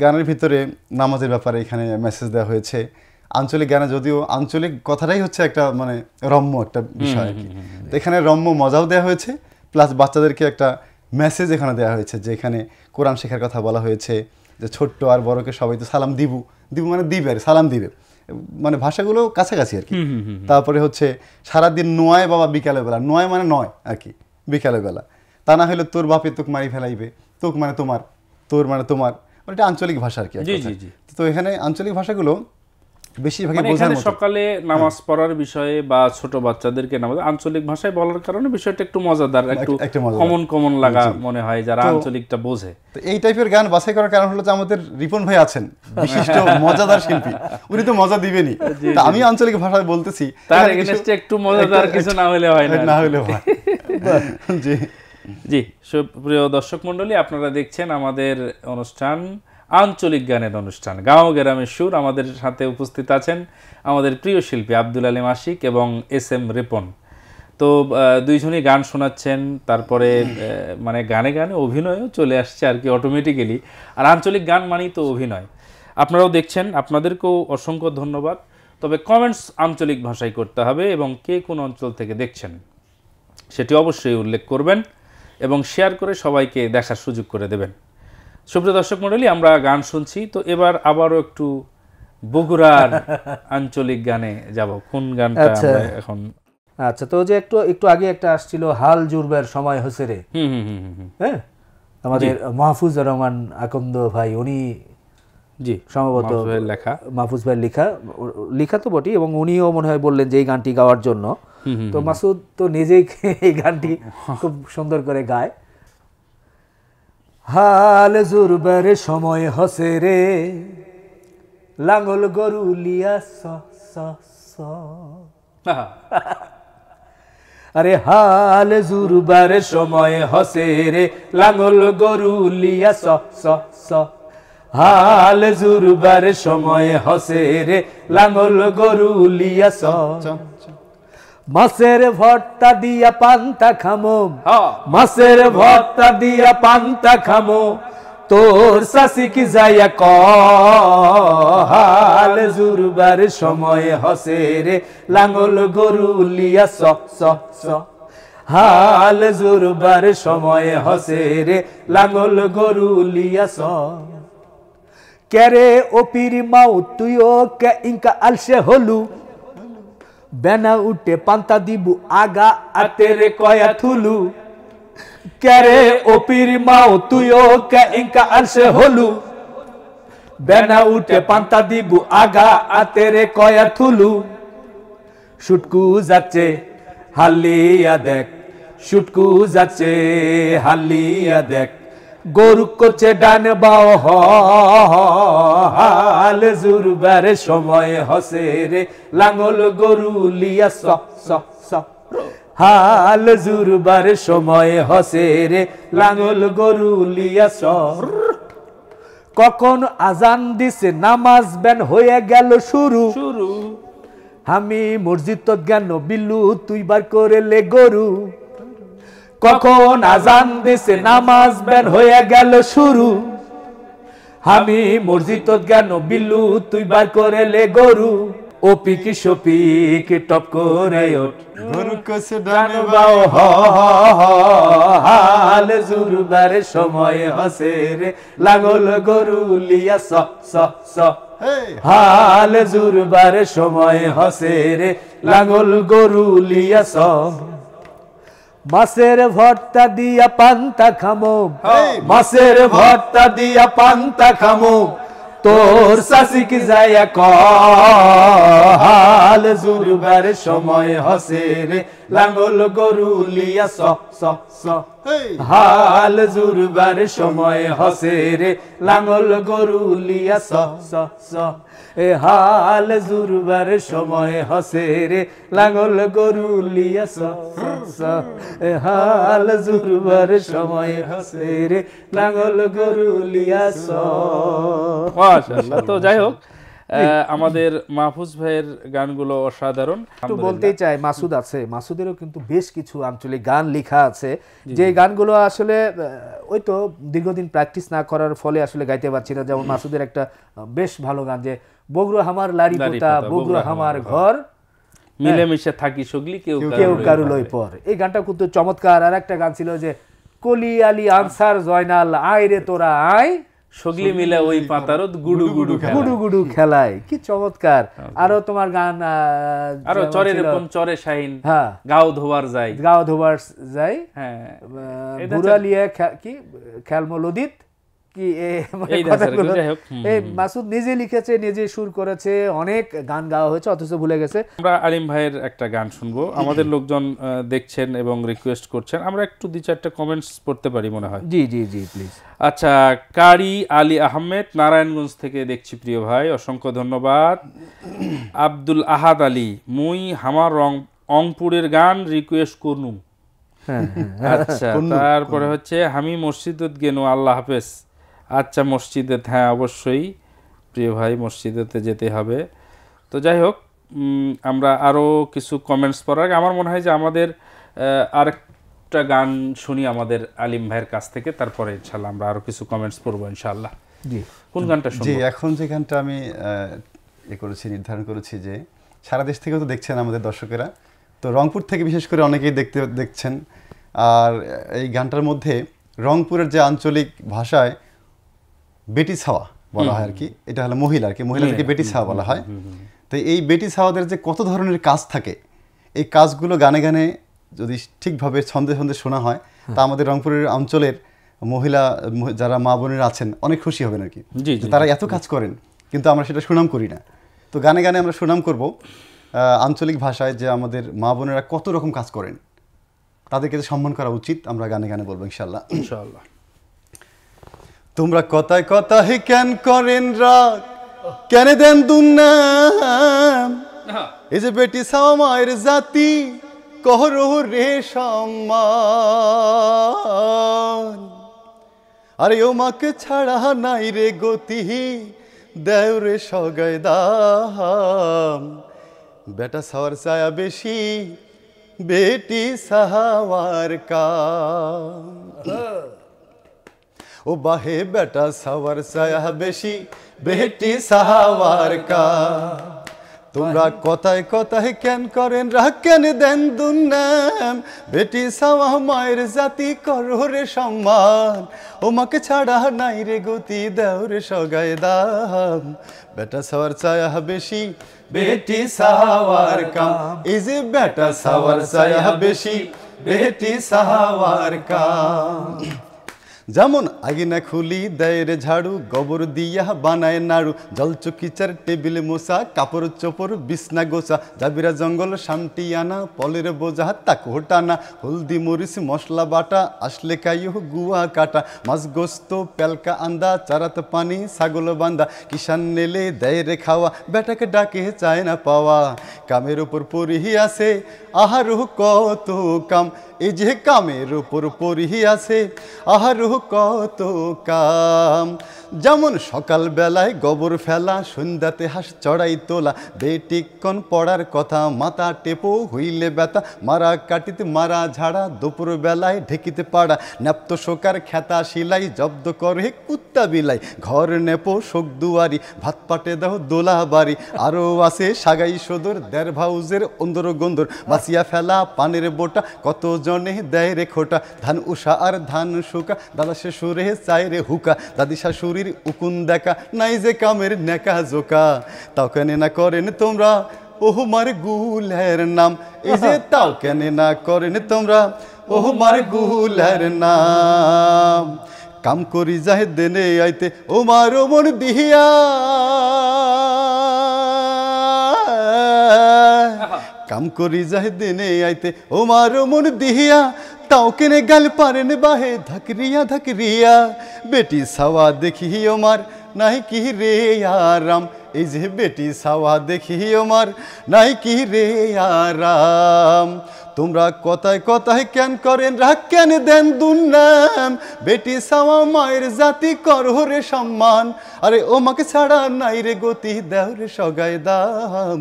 গানের ভিতরে নামাজের ব্যাপারে এখানে মেসেজ দেওয়া হয়েছে। আঞ্চলিক গানে যদিও আঞ্চলিক কথাটাই হচ্ছে একটা মানে রম্য একটা বিষয় আর কি, তো এখানে রম্য মজাও দেওয়া হয়েছে, প্লাস বাচ্চাদেরকে একটা মেসেজ এখানে দেওয়া হয়েছে যে এখানে কোরআন শেখার কথা বলা হয়েছে, যে ছোট্ট আর বড়কে সবাই তো সালাম দিবু মানে দিবে আর সালাম দিবে, মানে ভাষাগুলো কাছাকাছি আর কি। তারপরে হচ্ছে সারাদিন নোয়ায় বাবা বিকালে বেলা, নোয়ায় মানে নয় আর কি, বিকালে বেলা, তা না হলে তোর বাপে তোক মারি ফেলাইবে, তোক মানে তোমার, তোর মানে তোমার, মানে এটা আঞ্চলিক ভাষা আর কি এক জি কথায়। জি জি তো এখানে আঞ্চলিক ভাষাগুলো বেশিরভাগই মানে বোঝার এখানে মতো। সকালে নামাজ পড়ার বিষয়ে বা ছোট বাচ্চাদেরকে নামাজ আঞ্চলিক ভাষায় বলার কারণে বিষয়টা একটু মজাদার, একটু মজাদার। কমন লাগা মনে হয় যারা আঞ্চলিকটা বোঝে। তো এই টাইপের গান বাছাই করার কারণ হলো যে আমাদের রিপন ভাই আছেন বিশিষ্ট মজাদার শিল্পী, উনি তো মজা দিবেনই। তা আমি আঞ্চলিক ভাষায় বলতেছি, তার এগেইনস্টে একটু মজাদার কিছু না হলে হয় না হলে হয়। জি জি, সুপ্রিয় দর্শক মণ্ডলী, আপনারা দেখছেন আমাদের অনুষ্ঠান আঞ্চলিক গানের অনুষ্ঠান গাঁও গ্রামের সুর। আমাদের সাথে উপস্থিত আছেন আমাদের প্রিয় শিল্পী আব্দুল আলিম আশিক এবং SM রিপন। তো দুইজনই গান শোনাচ্ছেন, তারপরে মানে গানে গানে অভিনয়ও চলে আসছে আর কি অটোমেটিক্যালি। আর আঞ্চলিক গান মানেই তো অভিনয়। আপনারাও দেখছেন, আপনাদেরকেও অসংখ্য ধন্যবাদ। তবে কমেন্টস আঞ্চলিক ভাষায় করতে হবে এবং কে কোন অঞ্চল থেকে দেখছেন সেটি অবশ্যই উল্লেখ করবেন এবং শেয়ার করে সবাইকে দেখার সুযোগ করে দেবেন। সুপ্রিয় দর্শক মণ্ডলী, আমরা গান শুনছি, তো এবার আবারও একটু বগুড়ার আঞ্চলিক গানে যাব। কোন গানটা আমরা এখন? আচ্ছা, তো যে একটু আগে একটা আসছিল হাল জুড়বার সময় হয়েছে রে, হ্যাঁ, আমাদের মাহফুজুর রহমান আকন্দ ভাই, উনি জি সম্ভবত লেখা, মাহফুজ ভাই লেখা তো বটি, এবং উনিও মনে হয় বললেন যে এই গানটি গাওয়ার জন্য। তো মাসুদ তো নিজেই এই গানটি খুব সুন্দর করে গায়। হাল জুরবার সময় হসে রে, লাঙ্গল গরু লিয়া স স স। আরে হাল জুরবার সময় হসে রে, লাঙ্গল গরু লিয়া স স স। হাল জুরবার সময় হসে রে, লাঙ্গল গরু লিয়া স। মাছের ভর্তা দিয়া পান্তা খামো, মাছের ভর্তা দিয়া পান্তা খামো, তোর শাসি কি যাইয়া ক। হাল জুরবার সময় হসে রে, লাঙ্গল গরু লিয়া স স স। হাল জুরবার সময় হসে রে, লাঙ্গল গরু লিয়া স। কেরে ও পীর মাও তুইও কে ইনকা আলসে হলু, বেনা উঠে পান্তা দিবু আগা আতেরে কয়া থুলু। কেরে ও পীর মাও তুইও কে ইনকা আলসে হলু, বেনা উঠে পান্তা দিবু আগা আতেরে কয়া থুলু। শুটকু যাচ্ছে হালিয়া দেখ, শুটকু যাচ্ছে হালিয়া দেখ, গরু করছে ডান বাও হ। হাল জুরবার সময় হসে রে, লাঙ্গল গরু লিয়া স স স। হাল জুরবার সময় হসে রে, লাঙ্গল গরু লিয়া স। কখন আজান দিছে নামাজ বেন হয়ে গেল শুরু, আমি মসজিদ তো জ্ঞান বিল্লু তুই বার করে লে গরু। কখন আজান দিছে নামাজ বেন হয়ে গেল শুরু, আমি মসজিদ তো জ্ঞান বিল্লু তুই বার করে লে গরু। ও পিকি সপিক টপ করে ওঠ, গরু কসে ডান বাও হ। হাল জুরবার সময় হসে রে, লাঙ্গল গরু লিয়া স স স। হাল জুরবার সময় হসে রে, লাঙ্গল গরু লিয়া স। মাছের ভর্তা দিয়া পান্তা খামো, মাছের ভর্তা দিয়া পান্তা খামো, তোর শাসি কি যাইয়া ক। হাল জুরবার সময় হসে রে, লাঙ্গল গরু লিয়া স স স। হাল জুরবার সময় হসে রে, লাঙ্গল গরু লিয়া স স স। এ হাল জুরবার সময় হসে রে, লাঙ্গল গরু লিয়া স স স। এ হাল জুরবার সময় হসে রে, লাঙ্গল গরু লিয়া স। মাশাআল্লাহ। তো যাই হোক, আমাদের মাহফুজ ভাইয়ের গানগুলো অসাধারণ। একটু বলতেই চাই, মাসুদ আছে, মাসুদেরও কিন্তু বেশ কিছু আঞ্চলিক গান লেখা আছে, যে গানগুলো আসলে ওই তো দীর্ঘদিন প্র্যাকটিস না করার ফলে আসলে গাইতে পারছি না। যেমন মাসুদের একটা বেশ ভালো গান, যে বগুড়া হামার লারি পোতা, বগুড়া হামার ঘর, মিলেমিশে থাকি সগলি কেউ কেউ কারু লই পর। এই গানটা কিন্তু চমৎকার। আর একটা গান ছিল যে কলি আলী আনসার জয়নাল আয় রে তোরা আয়, সগলি মিলে ওই পাতারত গুডু গুডু গুডু গুডু খেলায়, কি চমৎকার। আরো তোমার গান আরো চরে এরকম চরে শাহিন, হ্যাঁ গাও ধোবার যায়, গাও ধোবার যাই, হ্যাঁ বুড়া লিয়ে কি খেলমো লদিত কি কথাগুলো। এই মাসুদ নিজে লিখেছে, নিজে সুর করেছে, অনেক গান গাওয়া হয়েছে অথচ ভুলে গেছে। আমরা আলিম ভাইয়ের একটা গান শুনবো, আমাদের লোকজন দেখছেন এবং রিকোয়েস্ট করছেন, আমরা একটু 2-4টা কমেন্টস পড়তে পারি মনে হয়। জি জি জি প্লিজ। আচ্ছা, কারি আলী আহমেদ নারায়ণগঞ্জ থেকে দেখছি, প্রিয় ভাই অসংখ্য ধন্যবাদ। আব্দুল আহাদ আলী, মুই হামার অংপুরের গান রিকোয়েস্ট করনুম। আচ্ছা, তারপরে হচ্ছে আমি মসজিদত গেনু, আল্লাহ হাফেজ। আচ্ছা মসজিদে, হ্যাঁ অবশ্যই প্রিয় ভাই মসজিদেতে যেতে হবে। তো যাই হোক, আমরা আরও কিছু কমেন্টস পড়ার আগে আমার মনে হয় যে আমাদের আরেকটা গান শুনি আমাদের আলিম ভাইয়ের কাছ থেকে, তারপরে ইনশাল্লাহ আমরা আরও কিছু কমেন্টস পড়বো ইনশাল্লাহ। জি, কোন গানটা শুনবো? জি, এখন যে গানটা আমি নির্ধারণ করেছি, যে সারা দেশ থেকেও তো দেখছেন আমাদের দর্শকেরা, তো রংপুর থেকে বিশেষ করে অনেকেই দেখছেন। আর এই গানটার মধ্যে রংপুরের যে আঞ্চলিক ভাষায় বেটি ছাওয়া বলা হয় আর কি, এটা হলো মহিলা আর কি, মহিলাদেরকে বেটি ছাওয়া বলা হয়। তো এই বেটি ছাওয়াদের যে কত ধরনের কাজ থাকে, এই কাজগুলো গানে গানে যদি ঠিকভাবে ছন্দে ছন্দে শোনা হয়, তা আমাদের রংপুরের অঞ্চলের মহিলা যারা মা বোনেরা আছেন অনেক খুশি হবেন আর কি, তারা এত কাজ করেন কিন্তু আমরা সেটা সুনাম করি না। তো গানে গানে আমরা সুনাম করব আঞ্চলিক ভাষায় যে আমাদের মা বোনেরা কত রকম কাজ করেন, তাদেরকে সম্মান করা উচিত, আমরা গানে গানে বলবো ইনশাল্লাহ। ইনশাআল্লাহ। তোমরা কথায় কথায় কেন করেন রাগ, কেন দেন দুর্নাম, এই যে বেটি ছাওয়া মায়ের জাতি কহর রে সম্মান, আরে ও মাকে ছাড়া নাই রে গতি, দেও রে সগায় দাম, বেটা ছাওয়ার ছায়া বেশি, বেটি ছাওয়ার কাম, ও বাহে বেটা ছাওয়ার ছায়া বেশি, বেটি ছাওয়ার কাম, তোমরা কথায় কথায় কেন করেন রাগ, কেন দেন দুর্নাম, বেটি ছাওয়া মায়ের জাতি করো রে সম্মান, ও মাকে ছাড়া নাই রে গতি, দেও রে সগায় দাম, বেটা ছাওয়ার ছায়া বেশি, বেটি ছাওয়ার কাম, এই যে বেটা ছাওয়ার ছায়া বেশি, বেটি ছাওয়ার কাম, যেমন আগিনা খুলি দেয় রে ঝাড়ু, গোবর দিয়া বানায় নাড়ু, জলচকিচার টেবিল মোছা, কাপড় চোপড় বিছনা গোছা, জাবিরা জঙ্গল শান্তি আনা, পলের বোঝা তাকো টানা, হলদি মরিচ মশলা বাটা, আসলে কাইও গুয়া কাটা, মাছ গোস্ত পেলকা আন্দা, চারাত পানি ছাগল বান্দা, কিষান নেলে দেয় রে খাওয়া, বেটাকে ডাকে চায় না পাওয়া, কামের উপর পরিহি আছে আহার কত কাম, এই যে কামের উপর পরিহি আছে আহার কত কাম, যেমন সকাল বেলায় গোবর ফেলা, সন্ধ্যাতে হাঁস চড়াই তোলা, বেটিক্ষণ পড়ার কথা, মাথা টেপো হইলে ব্যথা, মারা কাটিতে মারা ঝাড়া, দুপুর বেলায় ঢেকিতে পাড়া, ন্যাপ্ত শোকার খেতা সিলাই, জব্দ করে কুত্তা বিলাই, ঘর নেপো শোক দুয়ারি, ভাত পাটে দাও দোলা বাড়ি, আরও আছে সাগাই সদর, দেড় ভাউজের অন্দর গন্দর, বাঁচিয়া ফেলা পানের বোটা, কত জনে দেয় রে খোটা, ধান উষা আর ধান শুকা, দাদা শ্বশুরে চায় রে হুকা, দাদি শাশুড়ির উকুন দেখা, নাই যে কামের নেকা জোকা, তাও কেন না করেন তোমরা ওহ মার গুলের নাম, এই যে তাও কেন না করেন তোমরা ওহ মার গুলের নাম, কাম করি যাহে দেনে আইতে ও মার মন দিহিয়া, কাম করি যাহে দেনে আইতে ও মার মন দিহিয়া, তাও কেনে গাল পারেন বাহে ধাকরিয়া ধাকরিয়া, বেটি ছাওয়া দেখি ওমার নাই কি রে আরাম, এই যে বেটি ছাওয়া দেখি ওমার নাই কি রে আরাম, তোমরা কথায় কথায় কেন করেন রাগ কেন দেন দুর্নাম বেটি সাওয়া মায়ের জাতি করহরে সম্মান আরে ও মাকে ছাড়া নাই রে গতি দেও রে সগায় দাম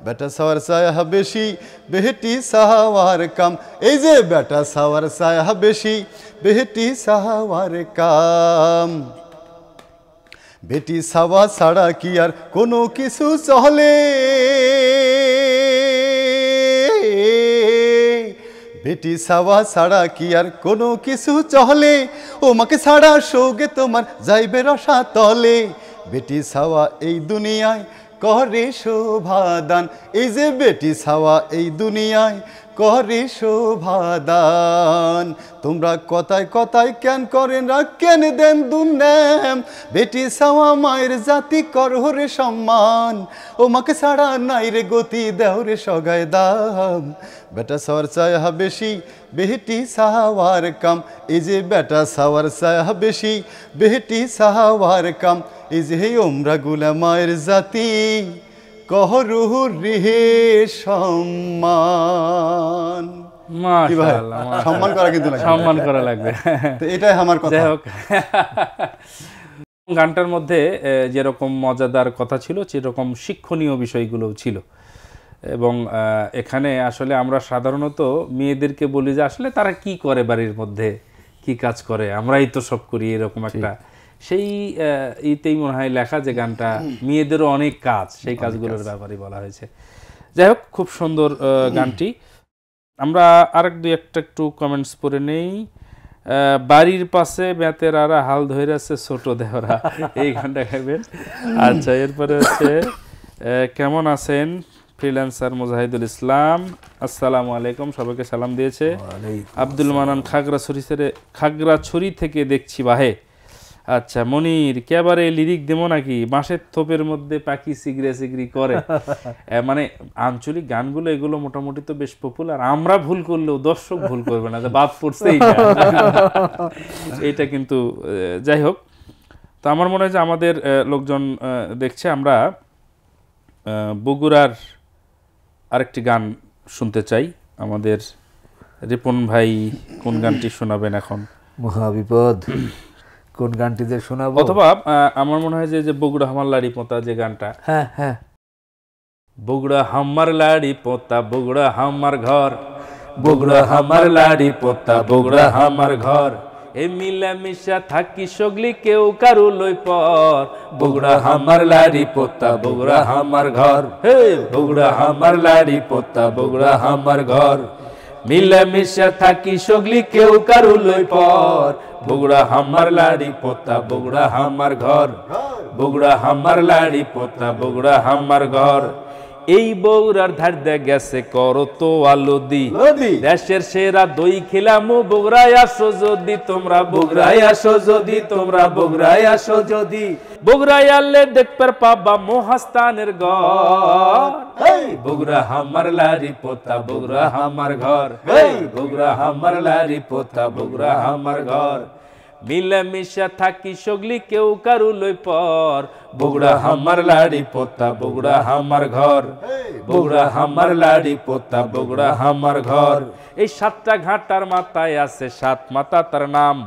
বেটা সাওয়ার ছায়া বেশি বেটি সাওয়ার কাম এই যে বেটা সাওয়ার ছায়া বেশি বেটি সাওয়ার কাম বেটি সাওয়া ছাড়া কি আর কোনো কিছু চলে বেটি সাওয়া ছাড়া কি আর কোনো কিছু চলে ও মাকে ছাড়া সৌগে তোমার যাইবে রসা তলে বেটি সাওয়া এই দুনিয়ায় করে শোভাদান এই যে বেটি সাওয়া এই দুনিয়ায় করে শোভাদান তোমরা কথায় কথায় কেন করেন রাগ কেন দেন দুর্নাম বেটি সাওয়া মায়ের জাতি করহরে সম্মান ও মাকে ছাড়া নাই রে গতি দেও রে সগায় দাম বেটা সাওয়ার ছায়া বেশি বেটি সাওয়ার কাম এই যে বেটা সাওয়ার ছায়া বেশি বেটি সাওয়ার কাম এই যে ওমরা গুলা মায়ের জাতি কহরুহ রিহে সম্মান কি ভাই? মাশাআল্লাহ, সম্মান করা কিন্তু লাগবে, সম্মান করা লাগবে। তো এটাই আমার কথা। যাই হোক, গানটার মধ্যে যেরকম মজাদার কথা ছিল সেরকম শিক্ষণীয় বিষয়গুলো ছিল এবং এখানে আসলে আমরা সাধারণত মেয়েদেরকে বলি যে আসলে তারা কি করে বাড়ির মধ্যে, কি কাজ করে, আমরাই তো সব করি, এরকম একটা সেই ইতেই মনে হয় লেখা যে গানটা মেয়েদেরও অনেক কাজ, সেই কাজগুলোর ব্যাপারে বলা হয়েছে। যাই হোক, খুব সুন্দর গানটি। আমরা আরেক দুই একটা একটু কমেন্টস পড়ে নেই। বাড়ির পাশে বেতেরারা হাল ধরেছে ছোট দেহরা, এই গানটা গাইবেন। আচ্ছা, এরপরে হচ্ছে কেমন আছেন ফ্রিল্যান্সার মুজাহিদুল ইসলাম, আসসালামু আলাইকুম, সবাইকে সালাম দিয়েছে। আব্দুল মানান খাগড়াছড়ি থেকে দেখছি বাহে। আচ্ছা, মনির কেবারে লিরিক দেবো নাকি, বাঁশের থোপের মধ্যে পাখি সিগরে সিগরি করে। মানে আঞ্চলিক গানগুলো এগুলো মোটামুটি তো বেশ পপুলার, আমরা ভুল করলেও দর্শক ভুল করবে না, বাদ পড়ছে এইটা কিন্তু। যাই হোক, তো আমার মনে হয় যে আমাদের লোকজন দেখছে। আমরা বগুড়ার আরেকটি গান শুনতে চাই। আমাদের রিপন ভাই কোন গানটি শোনাবেন এখন? মহাবিপদ, কোন গানটি যে শোনাবো? অথবা আমার মনে হয় যে বগুড়া হামার লাড়ি পোতা যে গানটা, হ্যাঁ হ্যাঁ, বগুড়া হামার লাড়ি পোতা বগুড়া হামার ঘর, বগুড়া হামার লাড়ি পোতা বগুড়া হামার ঘর, এ মিলামিশা থাকি সগলি কেউ কারু লই পর, বগুড়া হামার লাড়ি পোতা বগুড়া হামার ঘর, হে বগুড়া হামার লাড়ি পোতা বগুড়া হামার ঘর, মিলামিশা থাকি সগলি কেউ কারু লই পর, বগুড়া হামার লাড়ি পোতা বগুড়া হামার ঘর, বগুড়া হামার লাড়ি পোতা বগুড়া হামার ঘর। এই বগুড়ার ধার দে গেছে করতো আলোদি, দেশের সেরা দই খেলামু বগুড়ায় আসো যদি তোমরা, বগুড়ায় আসো যদি তোমরা, বগুড়ায় আসো যদি, বগুড়ায় আলে দেখবার পাবা মহাস্তানের ঘর, বগুড়া হামার লাড়ি পোতা বগুড়া হামার ঘর, বগুড়া হামার লাড়ি পোতা বগুড়া হামার ঘর, মিলামিশা থাকি সগলি কেউ কারু লই পর, বগুড়া হামার লাড়ি পোতা বগুড়া হামার ঘর, বগুড়া হামার লাড়ি পোতা বগুড়া হামার ঘর। এই সাতটা ঘাটার মাথায় আছে সাত মাতা তার নাম,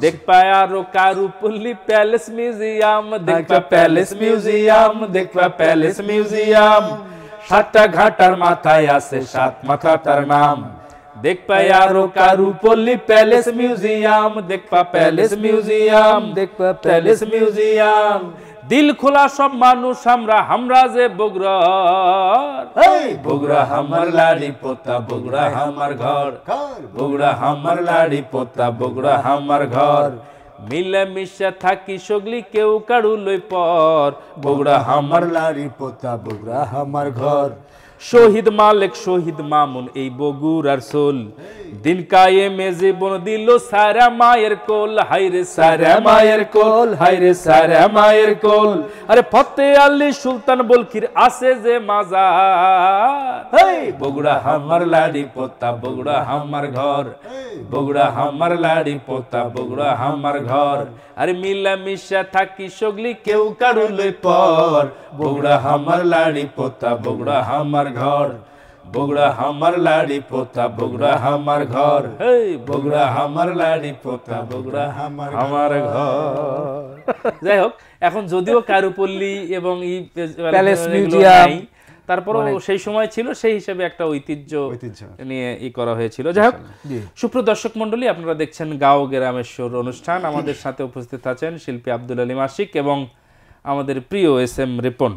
দেখবা আরো কারু পল্লী প্যালেস মিউজিয়াম, দেখবা প্যালেস মিউজিয়াম, দেখবা প্যালেস মিউজিয়াম, সাতটা ঘাটার মাথায় আছে সাত মাথা তার নাম, দেখবা আরো কারু পল্লী প্যালেস মিউজিয়াম, দেখবা প্যালেস মিউজিয়াম, দেখবা প্যালেস মিউজিয়াম। দিল খোলা সব মানুষ আমরা যে বগুড়ার, বগুড়া হামার লাড়ি পোতা বগুড়া হামার ঘর, বগুড়া হামার লাড়ি পোতা বগুড়া হামার ঘর, মিলামিশা থাকি সগলি কেউ কারু লই পর, বগুড়া হামার লাড়ি পোতা বগুড়া হামার ঘর। শহীদ মালিক শহীদ মামুন এই বগুড়ার সোল, দিন কায়েমে জীবন দিল সারা মায়ের কোল, হাইরে সারা মায়ের কোল, হাইরে সারা মায়ের কোল। আরে ফতে আলী সুলতান বলখির আছে যে মাজার, বগুড়া হামার লাড়ি পোতা বগুড়া হামার ঘর, বগুড়া হামার লাড়ি পোতা বগুড়া হামার ঘর। আরে মিলামিশা থাকি সগলি কেউ কারু লই পর, বগুড়া হামার লাড়ি পোতা বগুড়া হামার ঘর, বগুড়া আমার লাড়ি পোতা, বগুড়া আমার ঘর, হেই বগুড়া আমার লাড়ি পোতা, বগুড়া আমার ঘর। যাই হোক, এখন যদিও কারুপল্লী এবং প্যালেস এগুলো মিউজিয়াম, নাই, তারপরও সেই সময় ছিল, সেই হিসেবে একটা ঐতিহ্য নিয়ে করা হয়েছিল। যাই হোক, সুপ্রিয় দর্শক মণ্ডলী, আপনারা দেখছেন গাঁও গ্রামের সুর অনুষ্ঠান। আমাদের সাথে উপস্থিত আছেন শিল্পী আব্দুল আলী আশিক এবং আমাদের প্রিয় SM রিপন।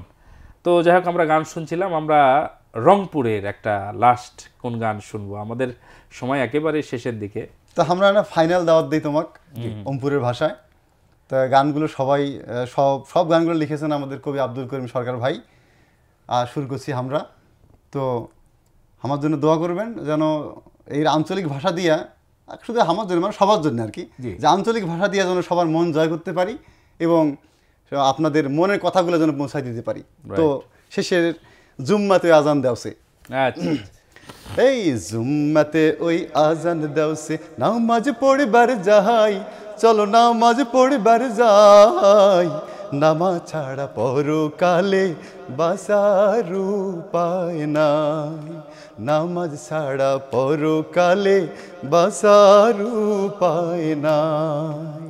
তো যাই হোক, আমরা গান শুনছিলাম। আমরা রংপুরের একটা লাস্ট কোন গান শুনবো? আমাদের সময় একেবারে শেষের দিকে। তো আমরা না ফাইনাল দাওয়াত দিই তোমাক ওমপুরের ভাষায়। তো গানগুলো সবাই সব গানগুলো লিখেছেন আমাদের কবি আব্দুল করিম সরকার ভাই, আর সুর করছি আমরা। তো আমার জন্য দোয়া করবেন যেন এই আঞ্চলিক ভাষা দিয়া, শুধু আমার জন্য মানে সবার জন্য আর কি, যে আঞ্চলিক ভাষা দিয়ে যেন সবার মন জয় করতে পারি এবং আপনাদের মনের কথাগুলো যেন পৌঁছায় দিতে পারি। তো শেষের জুম্মাতে আজান দেওছে, এই জুম্মাতে ওই আজান দেওছে, নামাজ পড়বার যাই, চলো নামাজ পড়বার যাই, নামাজ ছাড়া পরকালে বাঁচার উপায় নাই, নামাজ ছাড়া পরকালে বাঁচার উপায় নাই।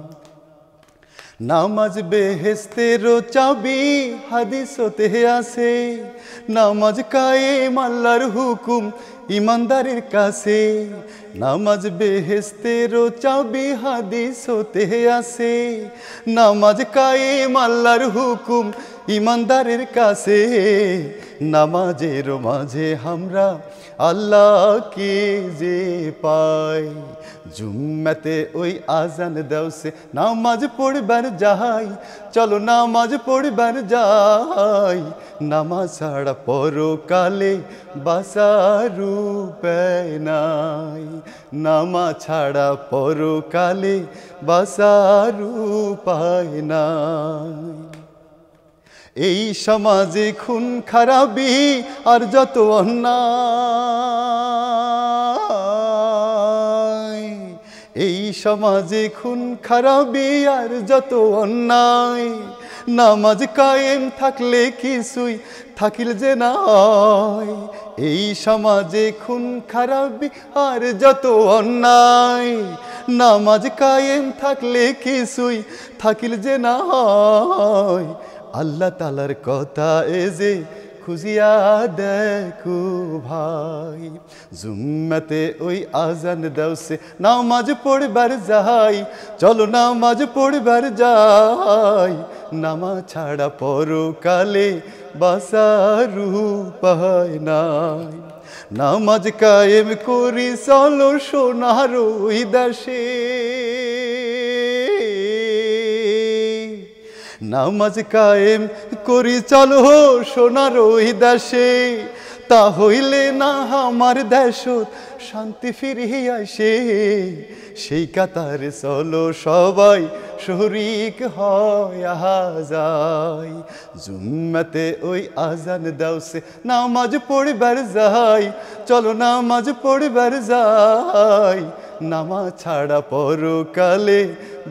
নামাজ বেহেশতের চাবি হাদিসতে আছে, নামাজ কায়েম আল্লাহর হুকুম ইমানদারের কাছে, নামাজ বেহেশতের চাবি হাদিসতে আছে, নামাজ কায়েম আল্লাহর হুকুম ইমানদারের কাছে, নামাজের মাঝে আমরা আল্লাহকে যে পাই, জুম্মাতে ওই আজান দেওছে, নামাজ পড়বার যাই, চলো নামাজ পড়বার যাই, নামাজ ছাড়া পরকালে বাঁচার উপায় নাই, নামাজ ছাড়া পরকালে বাঁচার উপায় নাই। এই সমাজে খুন খারাপি আর যত অন্যায়, এই সমাজে খুন খারাপি আর যত অন্যায়, নামাজ কায়েম থাকলে কিছুই থাকিল যে নয়, এই সমাজে খুন খারাপি আর যত অন্যায়, নামাজ কায়েম থাকলে কিছুই থাকিল যে নয়, আল্লাহ তাআলার কথা এ যে খুঁজিয়া দেখো ভাই, জুম্মাতে ওই আজান দেওছে, নামাজ পড়বার যাই, চলো নামাজ পড়বার যাই, নামাজ ছাড়া পরকালে বাঁচার উপায় নাই, নামাজ কায়েম করি চলো সোনার ওই দেশে, নামাজ কায়েম করি চলো সোনার ওই দেশে, তা হইলে না আমার দেশ শান্তি ফিরিয়ে আসে, সেই কাতারে চলো সবাই শরিক হয়া যায়, জুম্মাতে ওই আজান দেওছে, নামাজ পড়বার যাই, চলো নামাজ পড়বার যাই, নামাজ ছাড়া পরকালে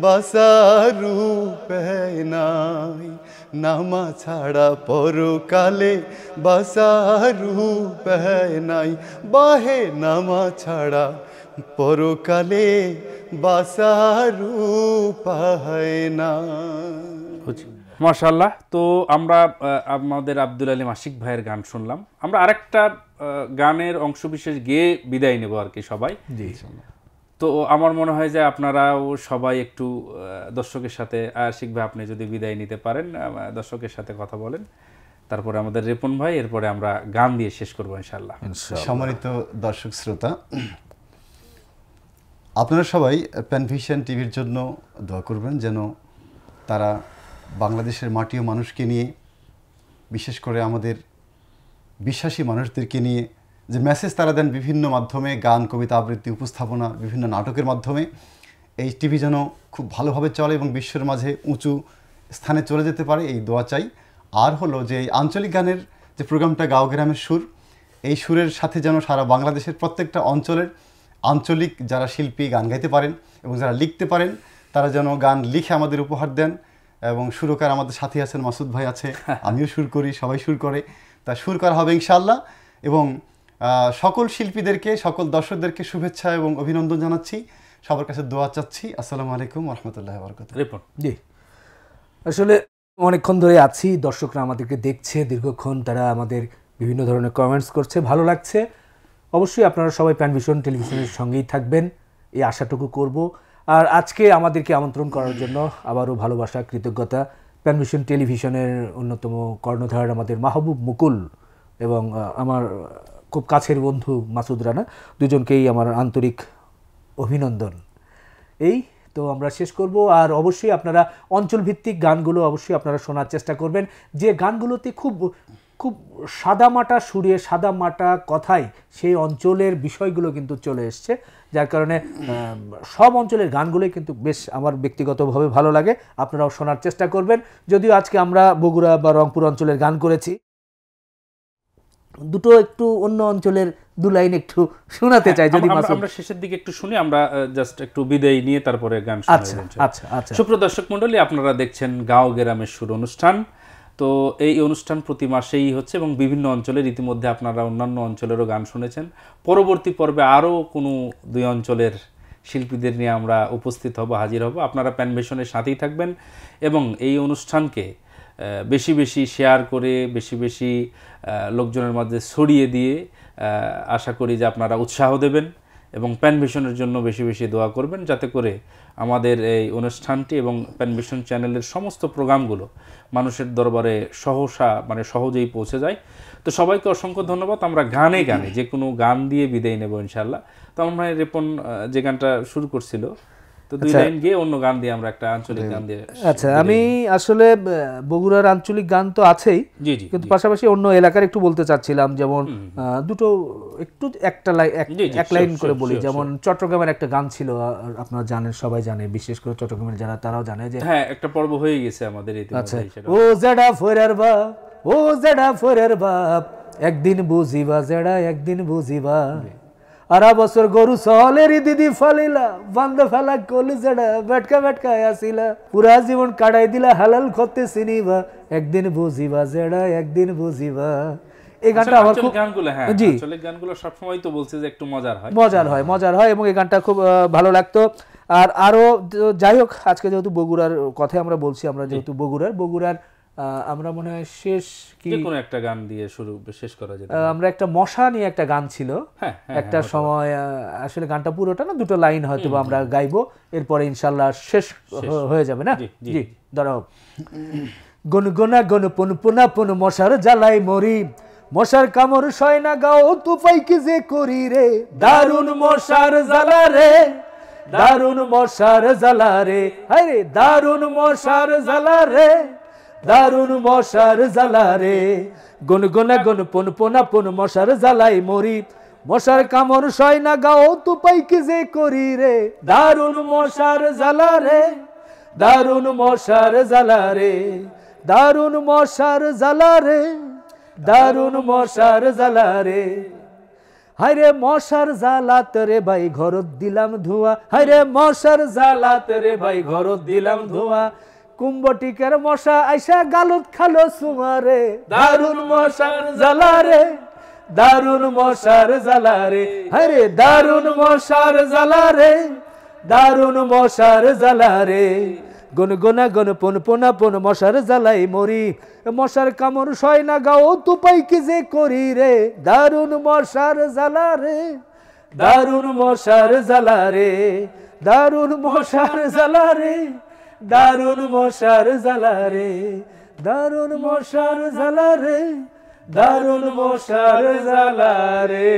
বাঁচার উপায় নাই, নামাজ ছাড়া পরকালে বাঁচার উপায় নাই, বাহে নামাজ ছাড়া পরকালে বাঁচার উপায় নাই। মাশাআল্লাহ। তো আমরা আমাদের আব্দুল আলী আশিক ভাইয়ের গান শুনলাম। আমরা আরেকটা গানের অংশবিশেষ গেয়ে বিদায় নেব আর কি সবাই। তো আমার মনে হয় যে আপনারাও সবাই একটু দর্শকের সাথে, আশিক ভাই আপনি যদি বিদায় নিতে পারেন, দর্শকের সাথে কথা বলেন, তারপরে আমাদের রিপন ভাই, এরপরে আমরা গান দিয়ে শেষ করবো ইনশাআল্লাহ। সম্মানিত দর্শক শ্রোতা, আপনারা সবাই প্যানভিশন টিভির জন্য দোয়া করবেন যেন তারা বাংলাদেশের মাটি ও মানুষকে নিয়ে, বিশেষ করে আমাদের বিশ্বাসী মানুষদেরকে নিয়ে যে মেসেজ তারা দেন বিভিন্ন মাধ্যমে, গান, কবিতা আবৃত্তি, উপস্থাপনা, বিভিন্ন নাটকের মাধ্যমে, এই টিভি যেন খুব ভালোভাবে চলে এবং বিশ্বের মাঝে উঁচু স্থানে চলে যেতে পারে, এই দোয়া চাই। আর হলো যে এই আঞ্চলিক গানের যে প্রোগ্রামটা গাঁও গ্রামের সুর, এই সুরের সাথে যেন সারা বাংলাদেশের প্রত্যেকটা অঞ্চলের আঞ্চলিক যারা শিল্পী গান গাইতে পারেন এবং যারা লিখতে পারেন, তারা যেন গান লিখে আমাদের উপহার দেন। এবং সুরকার আমাদের সাথে আছেন, মাসুদ ভাই আছে, আমিও সুর করি, সবাই সুর করে, তা সুর করা হবে ইনশাআল্লাহ। এবং সকল শিল্পীদেরকে, সকল দর্শকদেরকে শুভেচ্ছা এবং অভিনন্দন জানাচ্ছি, সবার কাছে দোয়া চাচ্ছি। আসসালামু আলাইকুম ওয়া রাহমাতুল্লাহি ওয়া বারাকাতুহু। রিপন। জি, আসলে অনেকক্ষণ ধরে আছি, দর্শকরা আমাদেরকে দেখছে দীর্ঘক্ষণ, তারা আমাদের বিভিন্ন ধরনের কমেন্টস করছে, ভালো লাগছে। অবশ্যই আপনারা সবাই প্যানভিশন টেলিভিশনের সঙ্গেই থাকবেন, এই আশাটুকু করব। আর আজকে আমাদেরকে আমন্ত্রণ করার জন্য আবারও ভালোবাসা, কৃতজ্ঞতা প্যানভিশন টেলিভিশনের অন্যতম কর্ণধার আমাদের মাহবুব মুকুল এবং আমার খুব কাছের বন্ধু মাসুদ রানা, দুজনকেই আমার আন্তরিক অভিনন্দন। এই তো আমরা শেষ করব। আর অবশ্যই আপনারা অঞ্চলভিত্তিক গানগুলো অবশ্যই আপনারা শোনার চেষ্টা করবেন, যে গানগুলোতে খুব খুব সাদামাটা সুরে, সাদামাটা কথায় সেই অঞ্চলের বিষয়গুলো কিন্তু চলে এসছে, যার কারণে সব অঞ্চলের গানগুলোই কিন্তু বেশ আমার ব্যক্তিগতভাবে ভালো লাগে। আপনারাও শোনার চেষ্টা করবেন। যদিও আজকে আমরা বগুড়া বা রংপুর অঞ্চলের গান করেছি, দুটো একটু অন্য অঞ্চলের দু লাইন একটু শোনাতে চাই যদি আমরা শেষের দিকে একটু শুনি, আমরা জাস্ট একটু বিদায় নিয়ে তারপরে গান শুনবো। আচ্ছা আচ্ছা। সুপ্রিয় দর্শক মণ্ডলী, আপনারা দেখছেন গাঁও গ্রামের সুর অনুষ্ঠান। তো এই অনুষ্ঠান প্রতি মাসেই হচ্ছে এবং বিভিন্ন অঞ্চলের, ইতিমধ্যে আপনারা অন্যান্য অঞ্চলেরও গান শুনেছেন। পরবর্তী পর্বে আরও কোনো দুই অঞ্চলের শিল্পীদের নিয়ে আমরা উপস্থিত হব, হাজির হব। আপনারা প্যানভিশনের সাথেই থাকবেন এবং এই অনুষ্ঠানকে বেশি বেশি শেয়ার করে, বেশি বেশি লোকজনের মাঝে ছড়িয়ে দিয়ে আশা করি যে আপনারা উৎসাহ দেবেন এবং প্যানভিশনের জন্য বেশি বেশি দোয়া করবেন, যাতে করে আমাদের এই অনুষ্ঠানটি এবং প্যানভিশন চ্যানেলের সমস্ত প্রোগ্রামগুলো মানুষের দরবারে সহজেই পৌঁছে যায়। তো সবাইকে অসংখ্য ধন্যবাদ। আমরা গানে গানে যে কোনো গান দিয়ে বিদায় নেব ইনশাআল্লাহ। তো আমরা রিপন যে গানটা শুরু করছিল, তো দুই লাইন গিয়ে অন্য গান দিয়ে আমরা একটা আঞ্চলিক গান দিয়ে। আচ্ছা, আমি আসলে বগুড়ার আঞ্চলিক গান তো আছেই, জি জি, কিন্তু পাশাপাশি অন্য এলাকার একটু বলতে চাচ্ছিলাম, যেমন দুটো একটু একটা এক লাইন করে বলি। যেমন চট্টগ্রামের একটা গান ছিল, আপনারা জানেন, সবাই জানে, বিশেষ করে চট্টগ্রামের যারা তারাও জানে যে হ্যাঁ একটা পর্ব হয়ে গেছে আমাদের আচ্ছা, ও জেডা ফোরের বাপ, ও জেডা ফোরের বাপ, একদিন বুঝিবা জেডা, একদিন বুঝিবা। আরা বছর গরু সলের দিদি ফালিলা, বান্ধ ফেলা কলি জেডা, বেটকা বেটকা আসিলা, পুরা জীবন কাটাই দিলা হালাল খতে চিনিবা, একদিন বুঝিবা জেডা, একদিন বুঝিবা। এই গানটা আমার খুব জি, আঞ্চলিক গানগুলো সবসময় তো বলছে যে একটু মজার হয় এবং এই গানটা খুব ভালো লাগতো। আর আরো যাই হোক, আজকে যেহেতু বগুড়ার কথাই আমরা বলছি, আমরা যেহেতু বগুড়ার আমরা মনে হয় শেষ কি কোনো একটা গান দিয়ে শেষ করা যেত। আমরা একটা মশা নিয়ে একটা গান ছিল একটা সময়, আসলে গানটা পুরোটা না, দুটো লাইন হয়তো আমরা গাইবো, এরপরে ইনশাল্লাহ শেষ হয়ে যাবে না। জি, দাঁড়াও। গুনগুনা গুন পুন পুনা পুন মশার জ্বালাই মরি, মশার কামড় সয় না গাও তুফাই কি যে করি রে, দারুন মশার জ্বালা রে, দারুন মশার জ্বালা রে, আরে দারুন মশার জ্বালা রে, দারুন মশার জ্বালা রে। গুনগুনা গুন পুন পুনা পুন মশার জ্বালাই মরি, মশার কামড় সয় না গাও তুফাই কি যে করি রে, দারুন মশার জ্বালা রে, দারুন মশার জ্বালা রে, দারুন মশার জ্বালা রে, দারুন মশার জ্বালা রে। হায়রে মশার জ্বালাত রে ভাই ঘরত দিলাম ধোঁয়া, হায়রে মশার জ্বালাত রে ভাই ঘরত দিলাম ধোঁয়া, কুম্বটিকার মশা আইসা গালত খালো সুমারে, দারুন মশার জ্বালা রে, দারুন মশার জ্বালা রে, হায়রে দারুন মশার জ্বালা রে, দারুন মশার জ্বালা রে। গুনগুনা গুন পুন পুনা পুন মশার জ্বালাই মরি, মশার কামড় সয় না গাও তুপাই কি যে করি রে, দারুন মশার জ্বালা রে, দারুন মশার জ্বালা রে, দারুন মশার জ্বালা রে, দারুন মশার জ্বালা রে, দারুন মশার জ্বালা রে, দারুন মশার জ্বালা রে।